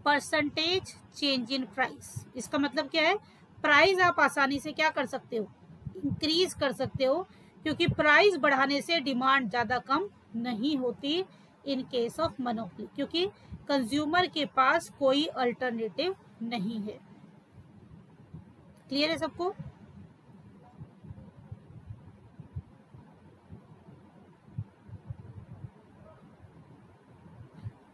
percentage change in price. इसका मतलब क्या है? प्राइस आप आसानी से क्या कर सकते हो? इंक्रीज कर सकते हो, क्योंकि प्राइस बढ़ाने से डिमांड ज्यादा कम नहीं होती इन केस ऑफ मोनोपोली, क्योंकि कंज्यूमर के पास कोई अल्टरनेटिव नहीं है। क्लियर है सबको?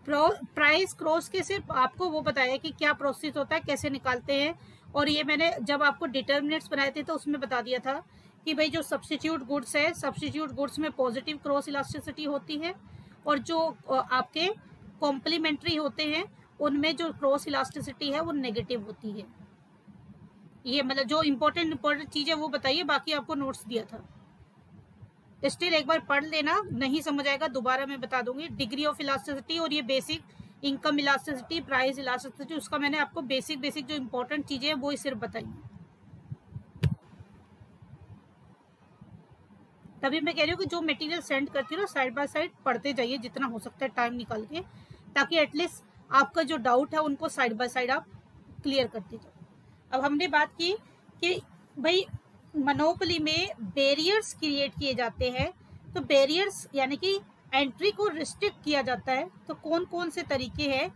प्राइस क्रॉस के सिर्फ आपको वो बताया कि क्या प्रोसेस होता है, कैसे निकालते हैं। और ये मैंने जब आपको डिटर्मिनेंट्स बनाए थे तो उसमें बता दिया था कि भाई जो सब्स्टिट्यूट गुड्स है, सब्स्टिट्यूट गुड्स में पॉजिटिव क्रॉस इलास्टिसिटी होती है, और जो आपके कॉम्प्लीमेंट्री होते हैं उनमें जो क्रॉस इलास्टिसिटी है वो नेगेटिव होती है। ये मतलब जो इम्पोर्टेंट चीज है वो बताइए, बाकी आपको नोट्स दिया था। स्टिल एक बार पढ़ लेना, नहीं समझ आएगा दोबारा मैं बता दूंगी। डिग्री ऑफ इलास्टिसिटी और ये basic income elasticity, price elasticity, उसका मैंने आपको बेसिक जो इम्पोर्टेंट चीजें हैं वो ही सिर्फ बताई। तभी मैं कह रही हूँ कि जो मटेरियल सेंड करती हूँ ना, साइड बाय साइड पढ़ते जाइए जितना हो सकता है टाइम निकाल के, ताकि एटलीस्ट आपका जो डाउट है उनको साइड बाय साइड आप क्लियर करते जाओ। अब हमने बात की कि भाई मोनोपोली में बैरियर्स क्रिएट किए जाते हैं, तो बैरियर्स यानी कि एंट्री को रिस्ट्रिक्ट किया जाता है। तो कौन कौन से तरीके हैं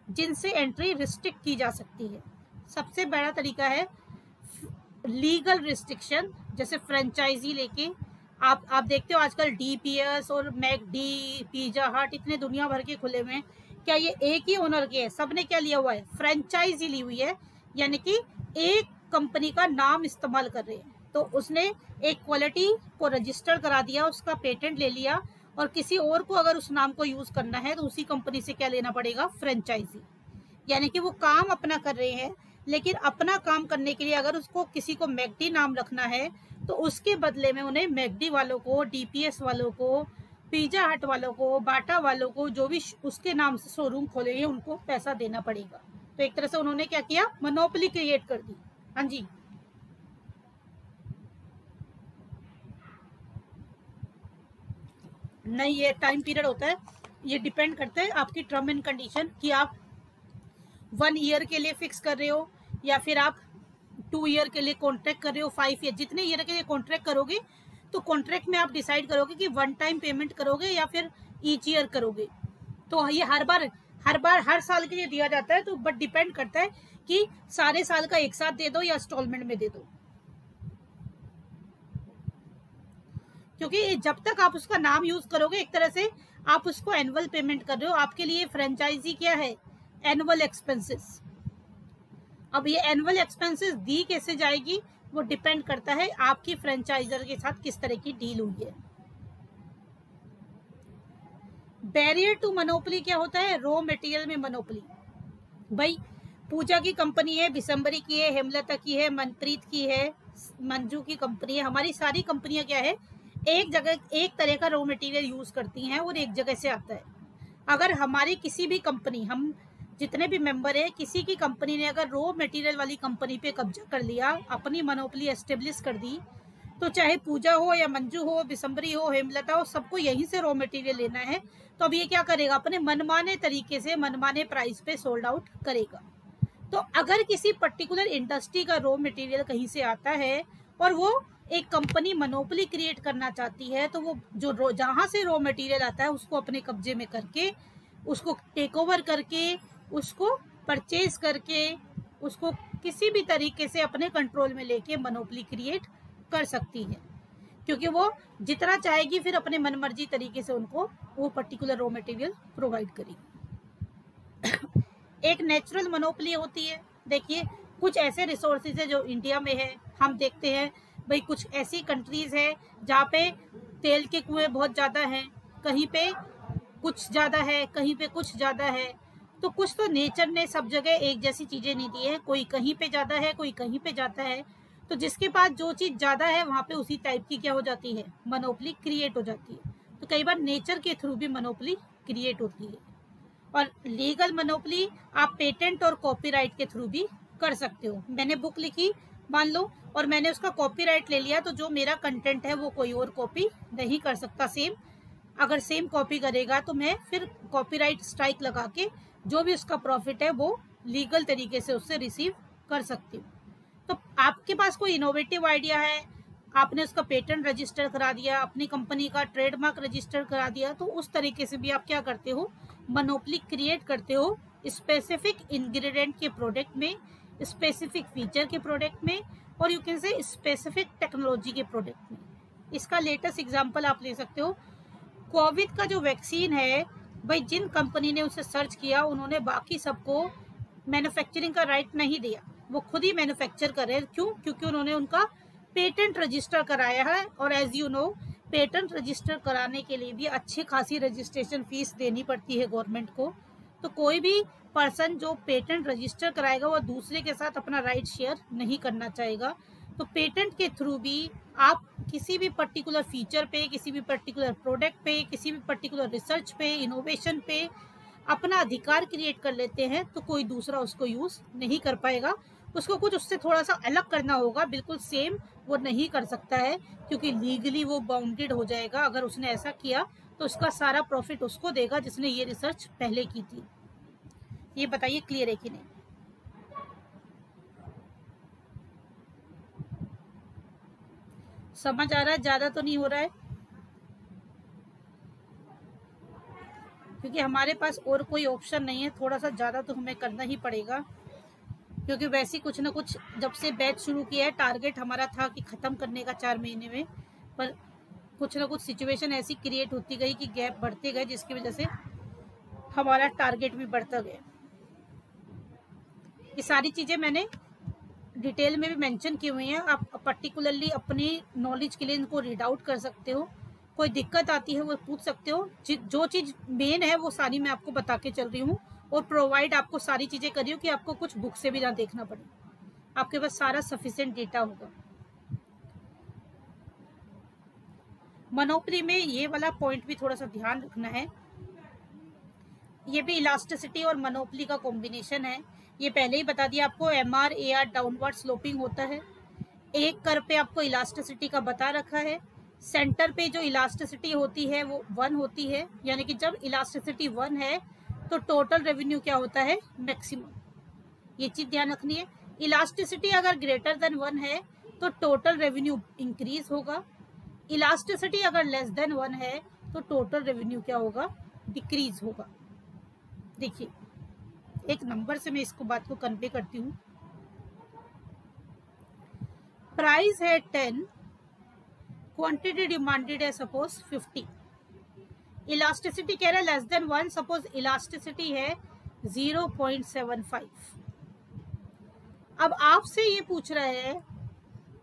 जिनसे एंट्री रिस्ट्रिक्ट की जा सकती है? सबसे बड़ा तरीका है लीगल रिस्ट्रिक्शन, जैसे फ्रेंचाइजी लेके आप देखते हो आजकल डीपीएस और मैकडी, पिज्जा हट इतने दुनिया भर के खुले हुए हैं। क्या ये एक ही ओनर के हैं? सबने क्या लिया हुआ है? फ्रेंचाइजी ली हुई है, यानी कि एक कंपनी का नाम इस्तेमाल कर रहे हैं। तो उसने एक क्वालिटी को रजिस्टर करा दिया, उसका पेटेंट ले लिया, और किसी और को अगर उस नाम को यूज करना है तो उसी कंपनी से क्या लेना पड़ेगा? फ्रेंचाइजी। यानी कि वो काम अपना कर रहे हैं, लेकिन अपना काम करने के लिए अगर उसको किसी को मैकडी नाम रखना है तो उसके बदले में उन्हें मैकडी वालों को, डीपीएस वालों को, पिज्जा हट वालों को, बाटा वालों को, जो भी उसके नाम से शोरूम खोलेंगे उनको पैसा देना पड़ेगा। तो एक तरह से उन्होंने क्या किया? मोनोपोली क्रिएट कर दी। हाँ जी, नहीं ये टाइम पीरियड होता है, ये डिपेंड करता है आपकी टर्म एंड कंडीशन कि आप 1 ईयर के लिए फिक्स कर रहे हो या फिर आप 2 ईयर के लिए कॉन्ट्रैक्ट कर रहे हो, 5 ईयर, जितने ईयर के लिए कॉन्ट्रैक्ट करोगे तो कॉन्ट्रैक्ट में आप डिसाइड करोगे कि 1 टाइम पेमेंट करोगे या फिर ईच ईयर करोगे। तो ये हर साल के लिए दिया जाता है। तो बट डिपेंड करता है कि सारे साल का एक साथ दे दो या इंस्टॉलमेंट में दे दो, क्योंकि जब तक आप उसका नाम यूज करोगे एक तरह से आप उसको एनुअल पेमेंट कर रहे हो। आपके लिए फ्रेंचाइजी क्या है? Annual expenses. अब ये एनुअल एक्सपेंसेस दी कैसे जाएगी वो डिपेंड करता है आपकी फ्रेंचाइजर के साथ किस तरह की डील हुई है। बैरियर टू मोनोपोली क्या होता है? रॉ मटेरियल में मोनोपोली। भाई पूजा की कंपनी है, बिसम्बरी की है, हेमलता की है, मनप्रीत की है, मंजू की कंपनी है, हमारी सारी कंपनियां क्या है? एक जगह एक तरह का रॉ मटेरियल यूज करती हैं और एक जगह से आता है। अगर हमारी किसी भी कंपनी, हम जितने भी मेंबर है, किसी की कंपनी ने अगर रॉ मटेरियल वाली कंपनी पे कब्जा कर लिया, अपनी मोनोपोली एस्टेब्लिश कर दी, तो चाहे पूजा हो या मंजू हो, बिसम्बरी हो, हेमलता हो, सबको यहीं से रॉ मटेरियल लेना है। तो अब ये क्या करेगा? अपने मनमाने तरीके से मनमाने प्राइस पे सोल्ड आउट करेगा। तो अगर किसी पर्टिकुलर इंडस्ट्री का रॉ मटेरियल कहीं से आता है और वो एक कंपनी मोनोपोली क्रिएट करना चाहती है, तो वो जो जहां से रॉ मटेरियल आता है उसको अपने कब्जे में करके, उसको टेक ओवर करके, उसको परचेज करके, उसको किसी भी तरीके से अपने कंट्रोल में लेके मोनोपोली क्रिएट कर सकती है, क्योंकि वो जितना चाहेगी फिर अपने मनमर्जी तरीके से उनको वो पर्टिकुलर रॉ मटेरियल प्रोवाइड करेगी। एक नेचुरल मोनोपोली होती है। देखिए कुछ ऐसे रिसोर्सेज है जो इंडिया में है, हम देखते हैं भाई कुछ ऐसी कंट्रीज है जहाँ पे तेल के कुएं बहुत ज़्यादा हैं, कहीं पे कुछ ज़्यादा है, कहीं पे कुछ ज़्यादा है। तो कुछ तो नेचर ने सब जगह एक जैसी चीज़ें नहीं दी है, कोई कहीं पे ज़्यादा है, कोई कहीं पे ज़्यादा है। तो जिसके पास जो चीज़ ज़्यादा है वहाँ पे उसी टाइप की क्या हो जाती है? मोनोपोली क्रिएट हो जाती है। तो कई बार नेचर के थ्रू भी मोनोपोली क्रिएट होती है। और लीगल मोनोपोली आप पेटेंट और कॉपीराइट के थ्रू भी कर सकते हो। मैंने बुक लिखी मान लो और मैंने उसका कॉपीराइट ले लिया, तो जो मेरा कंटेंट है वो कोई और कॉपी नहीं कर सकता सेम। अगर सेम कॉपी करेगा तो मैं फिर कॉपीराइट स्ट्राइक लगा के जो भी उसका प्रॉफिट है वो लीगल तरीके से उससे रिसीव कर सकती हूँ। तो आपके पास कोई इनोवेटिव आइडिया है, आपने उसका पेटेंट रजिस्टर करा दिया, अपनी कंपनी का ट्रेडमार्क रजिस्टर करा दिया, तो उस तरीके से भी आप क्या करते हो? मोनोपोली क्रिएट करते हो स्पेसिफिक इंग्रेडिएंट के प्रोडक्ट में, स्पेसिफिक फीचर के प्रोडक्ट में, और you can say specific technology के प्रोडक्ट में। इसका लेटेस्ट एग्जांपल आप ले सकते हो, कोविड का जो वैक्सीन है भाई जिन कंपनी ने उसे सर्च किया उन्होंने बाकी सबको मैन्युफैक्चरिंग का राइट नहीं दिया, वो खुद ही मैन्युफैक्चर कर रहे हैं। क्यों? क्योंकि उन्होंने उनका पेटेंट रजिस्टर कराया है, और as you know patent register कराने के लिए भी अच्छी खासी रजिस्ट्रेशन फीस देनी पड़ती है गवर्नमेंट को। तो कोई भी पर्सन जो पेटेंट रजिस्टर कराएगा वो दूसरे के साथ अपना राइट शेयर नहीं करना चाहेगा। तो पेटेंट के थ्रू भी आप किसी भी पर्टिकुलर फीचर पे, किसी भी पर्टिकुलर प्रोडक्ट पे, किसी भी पर्टिकुलर रिसर्च पे, इनोवेशन पे अपना अधिकार क्रिएट कर लेते हैं, तो कोई दूसरा उसको यूज नहीं कर पाएगा। उसको कुछ उससे थोड़ा सा अलग करना होगा, बिल्कुल सेम वो नहीं कर सकता है, क्योंकि लीगली वो बाउंडेड हो जाएगा। अगर उसने ऐसा किया तो उसका सारा प्रॉफिट उसको देगा जिसने ये रिसर्च पहले की थी। ये बताइए क्लियर है कि नहीं? समझ आ रहा है? ज्यादा तो नहीं हो रहा है? क्योंकि हमारे पास और कोई ऑप्शन नहीं है, थोड़ा सा ज़्यादा तो हमें करना ही पड़ेगा, क्योंकि वैसे कुछ ना कुछ जब से बैच शुरू किया है टारगेट हमारा था कि ख़त्म करने का 4 महीने में, पर कुछ ना कुछ सिचुएशन ऐसी क्रिएट होती गई कि गैप बढ़ते गए, जिसकी वजह से हमारा टारगेट भी बढ़ता गया। ये सारी चीज़ें मैंने डिटेल में भी मेंशन की हुई हैं, आप पर्टिकुलरली अपनी नॉलेज के लिए इनको रीड आउट कर सकते हो। कोई दिक्कत आती है वो पूछ सकते हो। जो चीज़ मेन है वो सारी मैं आपको बता के चल रही हूँ, और प्रोवाइड आपको सारी चीज़ें कर रही हूँ कि आपको कुछ बुक से भी ना देखना पड़े, आपके पास सारा सफिशिएंट डेटा होगा। मोनोपोली में ये वाला पॉइंट भी थोड़ा सा ध्यान रखना है। ये भी इलास्टिसिटी और मोनोपोली का कॉम्बिनेशन है। ये पहले ही बता दिया आपको, MR AR डाउनवर्ड स्लोपिंग होता है। एक कर्व पे आपको इलास्टिसिटी का बता रखा है। सेंटर पे जो इलास्टिसिटी होती है वो 1 होती है, यानी कि जब इलास्टिसिटी 1 है तो टोटल रेवेन्यू क्या होता है? मैक्सिमम। ये चीज ध्यान रखनी है। इलास्टिसिटी अगर ग्रेटर देन 1 है तो टोटल रेवेन्यू इंक्रीज होगा। इलास्टिसिटी अगर लेस देन 1 है तो टोटल रेवेन्यू क्या होगा? डिक्रीज होगा। देखिए एक नंबर से मैं इसको बात को कन्वे करती हूँ। प्राइस है 10, क्वांटिटी डिमांडेड है सपोज 50, इलास्टिसिटी कह रहा है लेस देन 1, सपोज इलास्टिसिटी है 0.75। अब आपसे ये पूछ रहे हैं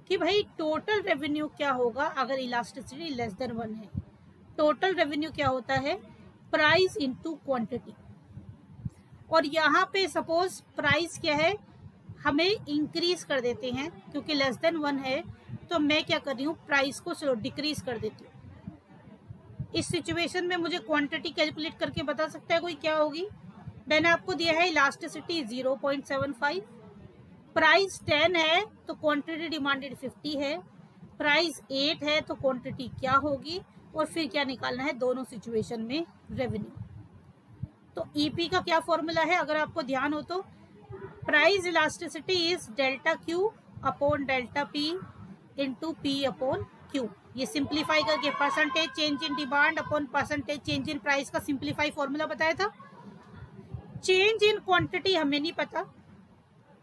कि भाई टोटल रेवेन्यू क्या होगा अगर इलास्टिसिटी लेस देन 1 है। टोटल रेवेन्यू क्या होता है? Price into quantity. और यहाँ पे सपोज प्राइस क्या है, हमें इंक्रीज कर देते हैं, क्योंकि लेस देन 1 है तो मैं क्या कर रही हूँ? प्राइस को चलो डिक्रीज कर देती हूँ। इस सिचुएशन में मुझे क्वांटिटी कैलकुलेट करके बता सकता है कोई क्या होगी? मैंने आपको दिया है इलास्टिसिटी 0.75, प्राइस 10 है तो क्वांटिटी डिमांडेड 50 है, प्राइस 8 है तो क्वांटिटी क्या होगी, और फिर क्या निकालना है दोनों सिचुएशन में? रेवेन्यू। तो ईपी का क्या फॉर्मूला है अगर आपको ध्यान हो तो? Price elasticity is delta Q upon delta P into P upon Q. ये सिंप्लीफाई करके percentage change in demand upon percentage change in price का सिंप्लीफाई फॉर्मूला बताया था। चेंज इन क्वांटिटी हमें नहीं पता,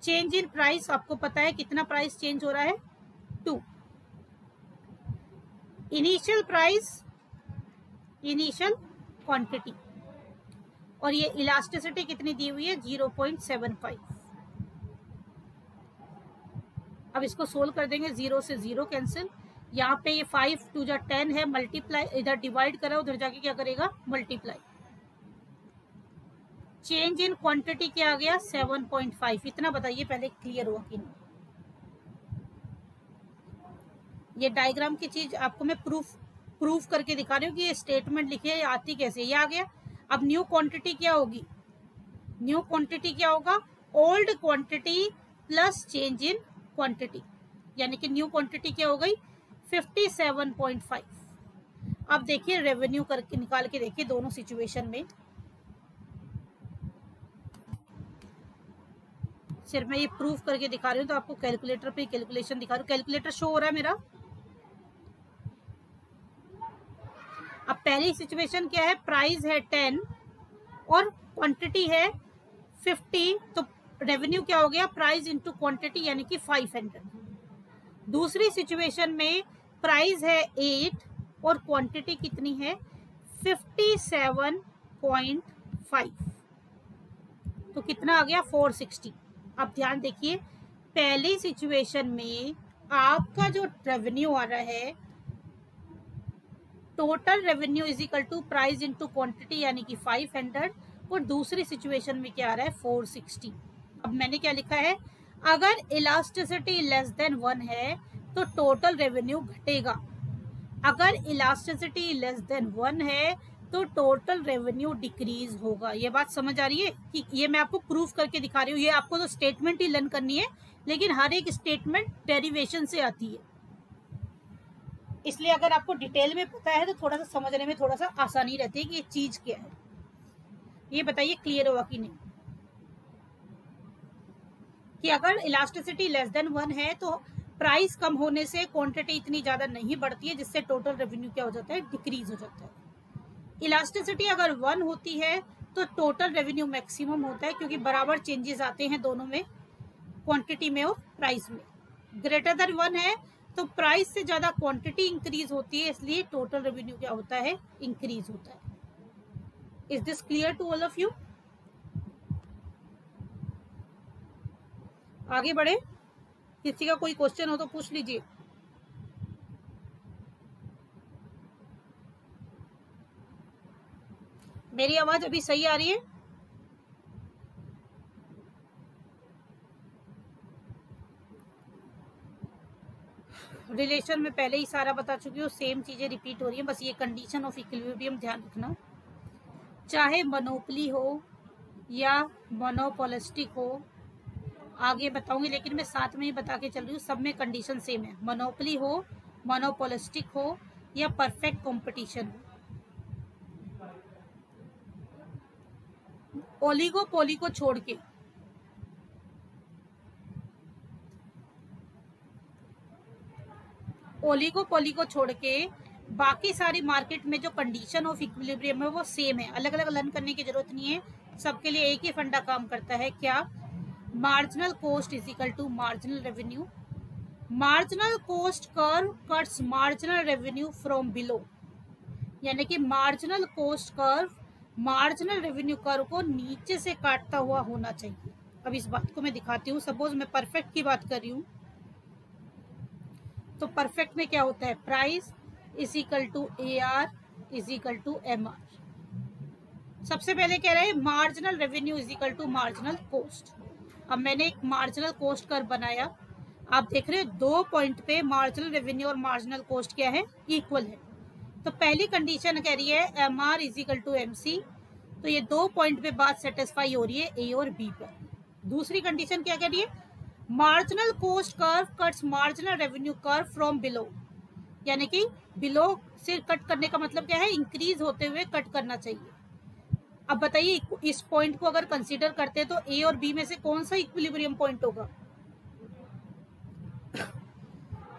चेंज इन प्राइस आपको पता है, कितना प्राइस चेंज हो रहा है? 2। इनिशियल प्राइस, इनिशियल क्वांटिटी, और ये इलास्टिसिटी कितनी दी हुई है? 0.75। अब इसको सोल्व कर देंगे, 0 से 0 कैंसिल, यहाँ पे ये 5 2 जा 10 है, मल्टीप्लाई इधर डिवाइड करा, उधर जाके क्या करेगा? मल्टीप्लाई। चेंज इन क्वांटिटी क्या आ गया? 7.5। इतना बताइए पहले क्लियर हुआ कि नहीं? ये डायग्राम की चीज आपको मैं प्रूफ करके दिखा रही हूँ कि ये स्टेटमेंट लिखे आती कैसे। ये आ गया। अब न्यू क्वांटिटी क्या होगी? न्यू क्वांटिटी क्या होगा? Old quantity plus change in quantity, यानी कि न्यू क्वांटिटी क्या हो गई? 57.5। अब देखिए रेवेन्यू करके निकाल के देखिए दोनों सिचुएशन में। सिर्फ मैं ये प्रूफ करके दिखा रही हूँ तो आपको कैलकुलेटर पे कैलकुलेशन दिखा रही हूँ। कैलकुलेटर शो हो रहा है मेरा। अब पहली सिचुएशन क्या है? प्राइस है 10 और क्वांटिटी है 50, तो रेवेन्यू क्या हो गया? प्राइस इंटू क्वांटिटी, यानी कि 500। दूसरी सिचुएशन में प्राइस है 8 और क्वांटिटी कितनी है? 57 0.5, तो कितना आ गया 460। अब ध्यान देखिए, पहली सिचुएशन में आपका जो रेवेन्यू आ रहा है, total revenue is equal to price into quantity यानी कि 500, और दूसरी सिचुएशन में क्या आ रहा है 460। अब मैंने क्या लिखा है, अगर इलास्टिसिटी लेस देन 1 है तो टोटल रेवेन्यू घटेगा, अगर इलास्टिसिटी लेस देन 1 है तो टोटल रेवेन्यू डिक्रीज होगा। ये बात समझ आ रही है कि ये मैं आपको प्रूफ करके दिखा रही हूँ। ये आपको तो स्टेटमेंट ही लर्न करनी है, लेकिन हर एक स्टेटमेंट डेरिवेशन से आती है, इसलिए अगर आपको डिटेल में पता है तो थोड़ा सा समझने में थोड़ा सा आसानी रहती है कि ये चीज क्या है। ये बताइए क्लियर हुआ कि नहीं, कि अगर इलास्टिसिटी लेस देन 1 है तो प्राइस कम होने से क्वांटिटी इतनी ज्यादा नहीं बढ़ती है, जिससे टोटल रेवेन्यू क्या हो जाता है, डिक्रीज हो जाता है। इलास्टिसिटी अगर 1 होती है तो टोटल रेवेन्यू मैक्सिमम होता है, क्योंकि बराबर चेंजेस आते हैं दोनों में, क्वांटिटी में और प्राइस में। ग्रेटर देन 1 है तो प्राइस से ज्यादा क्वांटिटी इंक्रीज होती है, इसलिए टोटल रेवेन्यू क्या होता है, इंक्रीज होता है। Is this clear to all of you? आगे बढ़े, किसी का कोई क्वेश्चन हो तो पूछ लीजिए। मेरी आवाज अभी सही आ रही है? रिलेशन में पहले ही सारा बता चुकी हूँ, सेम चीजें रिपीट हो रही हैं, बस ये कंडीशन ऑफ इक्विलिब्रियम ध्यान रखना। चाहे मोनोपोली हो या मोनोपोलिस्टिक हो, आगे बताऊंगी, लेकिन मैं साथ में ही बता के चल रही हूँ, सब में कंडीशन सेम है। मोनोपोली हो, मोनोपोलिस्टिक हो या परफेक्ट कंपटीशन हो। ओलिगोपोली को छोड़ के, ओलिगोपोली को छोड़ के बाकी सारी मार्केट में जो कंडीशन ऑफ इक्विलिब्रियम है वो सेम है, अलग अलग लर्न करने की जरूरत नहीं है, सबके लिए एक ही फंडा काम करता है। क्या? Marginal cost is equal to marginal revenue. Marginal cost curve cuts marginal revenue from below, यानी कि marginal cost curve marginal revenue curve को नीचे से काटता हुआ होना चाहिए। अब इस बात को मैं दिखाती हूँ। सपोज मैं परफेक्ट की बात कर रही हूँ, तो परफेक्ट में क्या होता है, price is equal to AR is equal to MR। सबसे पहले कह रहे हैं marginal revenue is equal to marginal cost. अब मैंने एक मार्जिनल कॉस्ट कर्व बनाया, आप देख रहे हो 2 पॉइंट पे मार्जिनल रेवेन्यू और मार्जिनल कॉस्ट क्या है, इक्वल है। तो पहली कंडीशन कह रही है MR is equal to MC, तो ये 2 पॉइंट पे बात सेटिस्फाई हो रही है A और B पर। दूसरी कंडीशन क्या कह रही है, marginal cost curve cuts marginal revenue curve from below, यानी कि बिलो से कट करने का मतलब क्या है, इंक्रीज होते हुए कट करना चाहिए। अब बताइए इस पॉइंट को अगर कंसीडर करते हैं तो A और B में से कौन सा इक्विलिब्रियम पॉइंट होगा,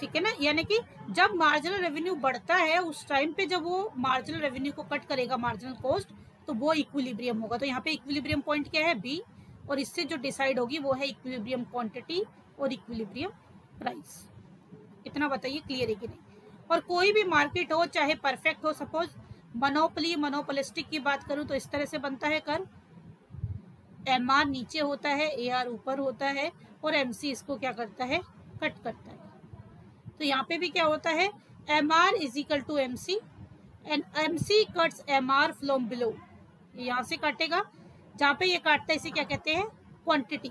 ठीक है ना। यानी कि जब मार्जिनल रेवेन्यू बढ़ता है उस टाइम पे जब वो मार्जिनल रेवेन्यू को कट करेगा मार्जिनल कॉस्ट, तो वो इक्विलिब्रियम होगा। तो यहाँ पे इक्विलिब्रियम पॉइंट क्या है, B, और इससे जो डिसाइड होगी वो है इक्विलिब्रियम क्वांटिटी और इक्विलिब्रियम प्राइस। इतना बताइए क्लियर है कि नहीं। और कोई भी मार्केट हो, चाहे परफेक्ट हो, सपोज मोनोपोली मोनोपोलिस्टिक की बात करूं तो इस तरह से बनता है कर्व, MR नीचे होता है, AR ऊपर होता है, और MC इसको क्या करता है, कट करता है। तो यहाँ पे भी क्या होता है, MR is equal to MC and MC cuts MR from below, यहाँ से काटेगा, जहाँ पे ये काटता है इसे क्या कहते हैं, क्वांटिटी।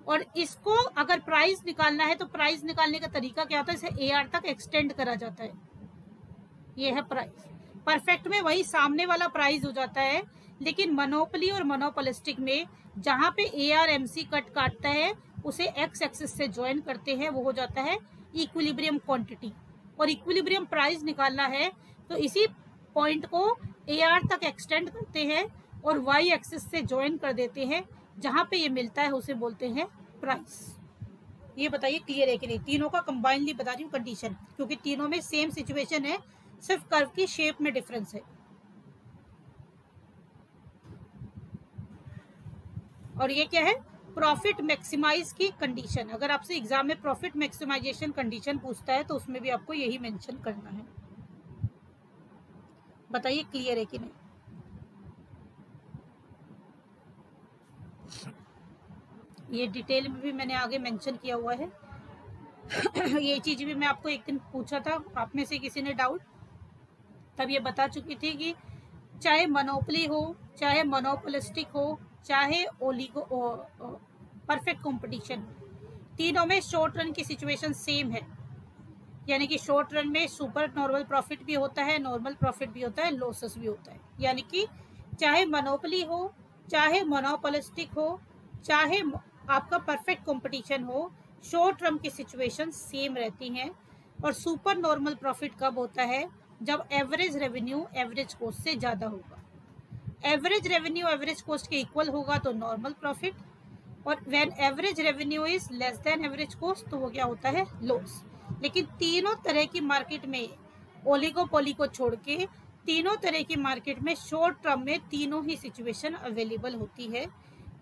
और इसको अगर प्राइस निकालना है तो प्राइस निकालने का तरीका क्या होता है, इसे AR तक एक्सटेंड करा जाता है, ये है प्राइस। परफेक्ट में वही सामने वाला प्राइस हो जाता है, लेकिन मोनोपोली और मोनोपोलिस्टिक में जहां पे AR MC कट काटता है उसे एक्स एक्सिस से ज्वाइन करते हैं, वो हो जाता है इक्विलिब्रियम क्वांटिटी। और इक्विलिब्रियम प्राइस निकालना है तो इसी पॉइंट को AR तक एक्सटेंड करते हैं और Y एक्सिस से ज्वाइन कर देते हैं, जहां पे ये मिलता है उसे बोलते हैं प्राइस। ये बताइए क्लियर है कि नहीं। तीनों का कंबाइनली बता रही हूँ कंडीशन, क्योंकि तीनों में सेम सिचुएशन है, सिर्फ कर्व की शेप में डिफरेंस है। और ये क्या है, प्रॉफिट मैक्सिमाइज की कंडीशन। अगर आपसे एग्जाम में प्रॉफिट मैक्सिमाइजेशन कंडीशन पूछता है तो उसमें भी आपको यही मेंशन करना है। बताइए क्लियर है कि नहीं। ये डिटेल में भी मैंने आगे मेंशन किया हुआ है। ये चीज भी मैं आपको एक दिन पूछा था, आप में से किसी ने डाउट, तब ये बता चुकी थी कि चाहे मोनोपोली हो, चाहे मोनोपोलिस्टिक हो, चाहे ओलिगो परफेक्ट कंपटीशन, तीनों में शॉर्ट रन की सिचुएशन सेम है। यानी कि शॉर्ट रन में सुपर नॉर्मल प्रॉफिट भी होता है, नॉर्मल प्रॉफिट भी होता है, लॉसेस भी होता है। यानी कि चाहे मोनोपोली हो, चाहे मोनोपोलिस्टिक हो, चाहे आपका परफेक्ट कंपटीशन हो, शॉर्ट टर्म की सिचुएशन सेम रहती हैं। और सुपर नॉर्मल प्रॉफिट कब होता है? जब एवरेज रेवेन्यू एवरेज कॉस्ट से ज़्यादा होगा। एवरेज रेवेन्यू एवरेज कॉस्ट के इक्वल होगा तो नॉर्मल प्रॉफिट, और when average revenue is less than average cost तो वो क्या होता है? लॉस। लेकिन तीनों तरह की मार्केट में, ओलिगोपोली को छोड़ के तीनों तरह की मार्केट में शॉर्ट टर्म में तीनों ही सिचुएशन अवेलेबल होती है।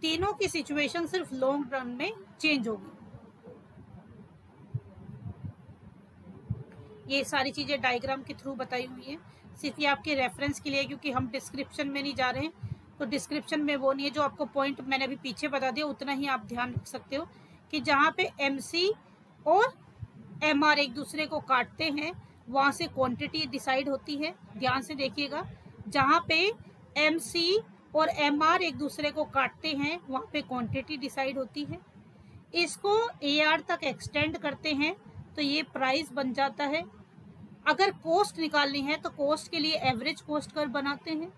तीनों की सिचुएशन सिर्फ लॉन्ग रन में चेंज होगी। ये सारी चीजें डायग्राम के थ्रू बताई हुई है, सिर्फ ये आपके रेफरेंस के लिए, क्योंकि हम डिस्क्रिप्शन में नहीं जा रहे हैं। तो डिस्क्रिप्शन में वो नहीं है, जो आपको पॉइंट मैंने अभी पीछे बता दिया उतना ही आप ध्यान रख सकते हो कि जहाँ पे एमसी और एमआर एक दूसरे को काटते हैं वहां से क्वांटिटी डिसाइड होती है। ध्यान से देखिएगा, जहाँ पे एमसी और एमआर एक दूसरे को काटते हैं वहां पे क्वांटिटी डिसाइड होती है। इसको एआर तक एक्सटेंड करते हैं तो ये प्राइस बन जाता है। अगर कॉस्ट निकालनी है तो कॉस्ट के लिए एवरेज कॉस्ट कर्व बनाते हैं।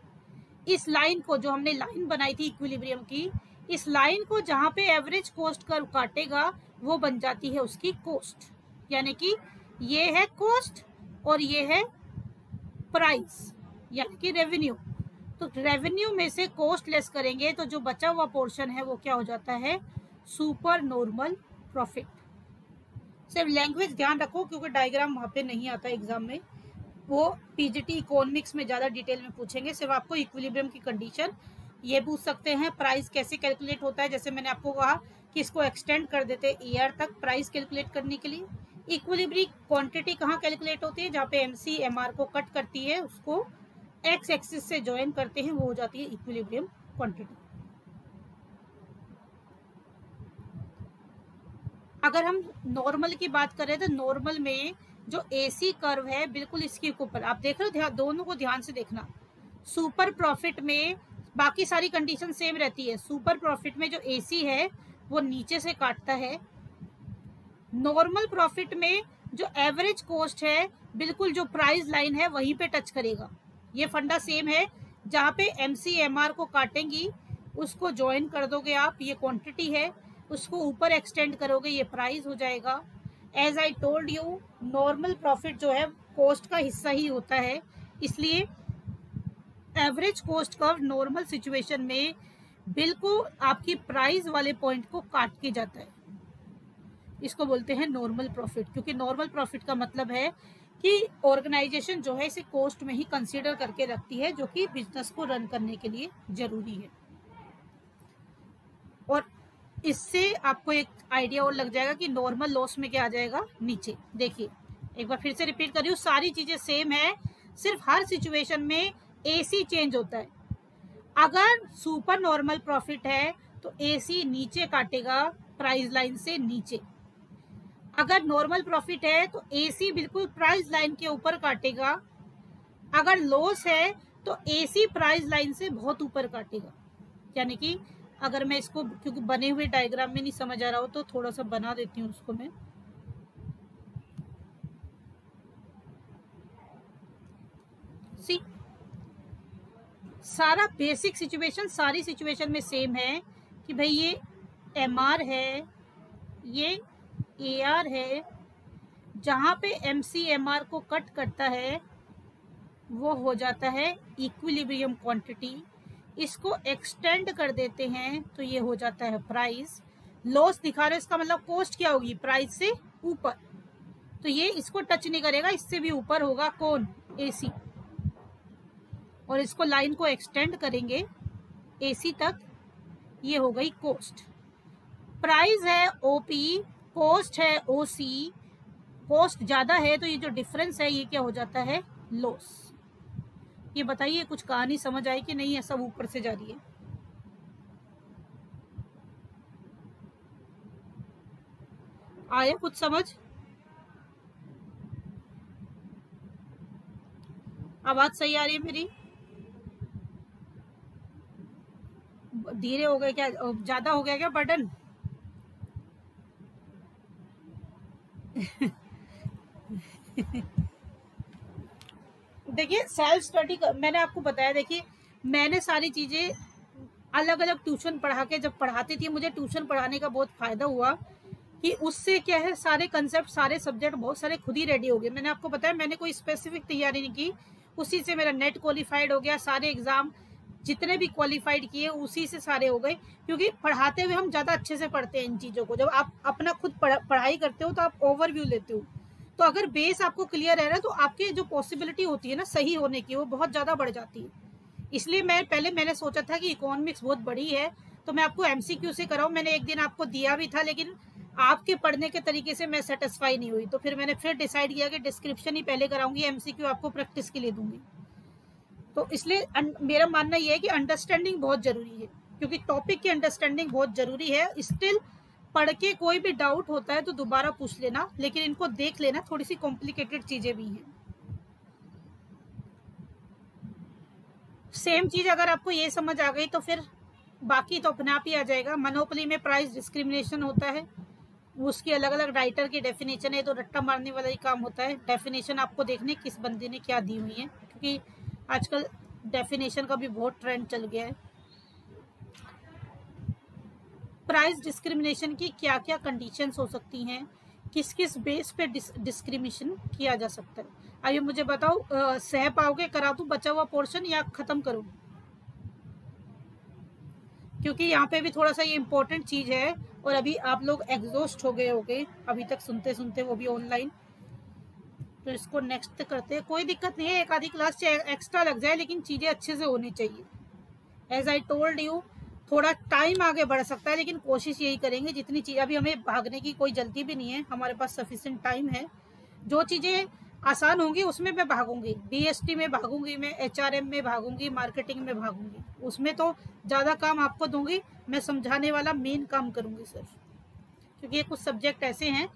इस लाइन को, जो हमने लाइन बनाई थी इक्विलिब्रियम की, इस लाइन को जहाँ पे एवरेज कॉस्ट कर्व काटेगा वो बन जाती है उसकी कॉस्ट। यानी कि ये है कॉस्ट और ये है प्राइस, यानी कि रेवेन्यू। तो रेवेन्यू में से कॉस्ट लेस करेंगे तो जो बचा हुआ पोर्शन है वो क्या हो जाता है? Super normal profit. सिर्फ लैंग्वेज ध्यान रखो क्योंकि डायग्राम वहां पे नहीं आता एग्जाम में, वो पीजीटी इकोनॉमिक्स में ज्यादा डिटेल में पूछेंगे। सिर्फ आपको इक्विलिब्रियम की कंडीशन ये पूछ सकते हैं, प्राइस कैसे कैलकुलेट होता है। जैसे मैंने आपको कहा कि इसको एक्सटेंड कर देते हैं ईयर तक प्राइस कैलकुलेट करने के लिए। इक्विलिब्रियम क्वांटिटी कहाँ कैलकुलेट होती है? जहाँ पे एमसी एमआर को कट करती है उसको एक्स एक्सिस से ज्वाइन करते हैं, वो हो जाती है इक्विलिब्रियम क्वांटिटी। अगर हम नॉर्मल की बात करें तो नॉर्मल में जो एसी कर्व है बिल्कुल इसके ऊपर, आप देख रहे हो, दोनों को ध्यान से देखना। सुपर प्रॉफिट में बाकी सारी कंडीशन सेम रहती है। सुपर प्रॉफिट में जो एसी है वो नीचे से काटता है। नॉर्मल प्रॉफिट में जो एवरेज कॉस्ट है बिल्कुल जो प्राइस लाइन है वहीं पे टच करेगा। ये फंडा सेम है, जहाँ पे एमसी एमआर को काटेंगी उसको ज्वाइन कर दोगे आप, ये क्वांटिटी है, उसको ऊपर एक्सटेंड करोगे ये प्राइस हो जाएगा। As I told you, normal profit जो है कॉस्ट का हिस्सा ही होता है, इसलिए average cost curve normal situation में बिल्कुल आपकी प्राइस वाले पॉइंट को काट के जाता है। इसको बोलते हैं नॉर्मल प्रॉफिट, क्योंकि नॉर्मल प्रॉफिट का मतलब है कि ऑर्गेनाइजेशन जो है इसे कॉस्ट में ही कंसीडर करके रखती है, जो कि बिजनेस को रन करने के लिए जरूरी है। और इससे आपको एक आइडिया और लग जाएगा कि नॉर्मल लॉस में क्या आ जाएगा नीचे। देखिए एक बार फिर से रिपीट कर रही हूँ, सारी चीजें सेम है, सिर्फ हर सिचुएशन में एसी चेंज होता है। अगर सुपर नॉर्मल प्रॉफिट है तो एसी नीचे काटेगा प्राइस लाइन से नीचे। अगर नॉर्मल प्रॉफिट है तो एसी बिल्कुल प्राइस लाइन के ऊपर काटेगा। अगर लॉस है तो एसी प्राइस लाइन से बहुत ऊपर काटेगा। यानी कि अगर मैं इसको, क्योंकि बने हुए डायग्राम में नहीं समझ आ रहा हो तो थोड़ा सा बना देती हूँ उसको मैं। सी सारा बेसिक सिचुएशन सारी सिचुएशन में सेम है कि भाई ये एमआर है, ये एआर है, जहां पे एमसी एमआर को कट करता है वो हो जाता है इक्विलिब्रियम क्वांटिटी। इसको एक्सटेंड कर देते हैं तो ये हो जाता है प्राइस। लॉस दिखा रहे, इसका मतलब कॉस्ट क्या होगी? प्राइस से ऊपर, तो ये इसको टच नहीं करेगा, इससे भी ऊपर होगा कौन? एसी। और इसको लाइन को एक्सटेंड करेंगे एसी तक, ये हो गई कॉस्ट। प्राइस है ओपी, कॉस्ट है ओसी। कॉस्ट ज्यादा है तो ये जो डिफरेंस है ये क्या हो जाता है? लॉस। ये बताइए कुछ कहानी समझ आई कि नहीं है, सब ऊपर से जा रही है? आया कुछ समझ? आवाज सही आ रही है मेरी? धीरे हो गए क्या, ज्यादा हो गया क्या बर्डन? देखिए सेल्फ स्टडी मैंने आपको बताया, देखिए मैंने सारी चीजें अलग अलग ट्यूशन पढ़ा के जब पढ़ाती थी, मुझे ट्यूशन पढ़ाने का बहुत फायदा हुआ कि उससे क्या है, सारे कंसेप्ट सारे सब्जेक्ट बहुत सारे खुद ही रेडी हो गए। मैंने आपको बताया मैंने कोई स्पेसिफिक तैयारी नहीं की, उसी से मेरा नेट क्वालिफाइड हो गया, सारे एग्जाम जितने भी क्वालिफाइड किए उसी से सारे हो गए। क्योंकि पढ़ाते हुए हम ज़्यादा अच्छे से पढ़ते हैं इन चीज़ों को, जब आप अपना खुद पढ़ाई करते हो तो आप ओवरव्यू लेते हो, तो अगर बेस आपको क्लियर है ना तो आपकी जो पॉसिबिलिटी होती है ना सही होने की वो बहुत ज़्यादा बढ़ जाती है। इसलिए मैंने सोचा था कि इकोनॉमिक्स बहुत बड़ी है तो मैं आपको एमसीक्यू से कराऊं। मैंने एक दिन आपको दिया भी था लेकिन आपके पढ़ने के तरीके से मैं सेटिस्फाई नहीं हुई, तो फिर मैंने फिर डिसाइड किया कि डिस्क्रिप्शन ही पहले कराऊंगी, एमसीक्यू आपको प्रैक्टिस के लिए दूंगी। तो इसलिए मेरा मानना यह है कि अंडरस्टैंडिंग बहुत जरूरी है, क्योंकि टॉपिक की अंडरस्टैंडिंग बहुत जरूरी है। स्टिल पढ़ के कोई भी डाउट होता है तो दोबारा पूछ लेना, लेकिन इनको देख लेना, थोड़ी सी कॉम्प्लिकेटेड चीजें भी हैं। सेम चीज अगर आपको ये समझ आ गई तो फिर बाकी तो अपने आप ही आ जाएगा। मोनोपोली में प्राइस डिस्क्रिमिनेशन होता है, उसकी अलग अलग राइटर की डेफिनेशन है, तो रट्टा मारने वाला ही काम होता है। डेफिनेशन आपको देखने किस बंदे ने क्या दी हुई है, क्योंकि आजकल डेफिनेशन का भी बहुत ट्रेंड चल गया है। प्राइस डिस्क्रिमिनेशन की क्या क्या कंडीशंस हो सकती हैं, किस किस बेस पे डिस्क्रिमिनेशन किया जा सकता है? अभी मुझे बताओ, सह पाओगे, करा दूं बचा हुआ पोर्शन या खत्म करूं? क्योंकि यहाँ पे भी थोड़ा सा ये इम्पोर्टेंट चीज है और अभी आप लोग एग्जॉस्ट हो गए होगे अभी तक सुनते सुनते, वो भी ऑनलाइन। तो इसको नेक्स्ट करते हैं, कोई दिक्कत नहीं है, एक आधी क्लास एक्स्ट्रा लग जाए लेकिन चीजें अच्छे से होनी चाहिए। एज आई टोल्ड यू, थोड़ा टाइम आगे बढ़ सकता है लेकिन कोशिश यही करेंगे जितनी चीज, अभी हमें भागने की कोई जल्दी भी नहीं है, हमारे पास सफिशिएंट टाइम है। जो चीजें आसान होंगी उसमें मैं भागूंगी, बीएसटी में भागूंगी, मैं एचआरएम में भागूंगी, मार्केटिंग में भागूंगी, उसमें तो ज्यादा काम आपको दूंगी, मैं समझाने वाला मेन काम करूंगी सिर्फ। क्योंकि ये कुछ सब्जेक्ट ऐसे हैं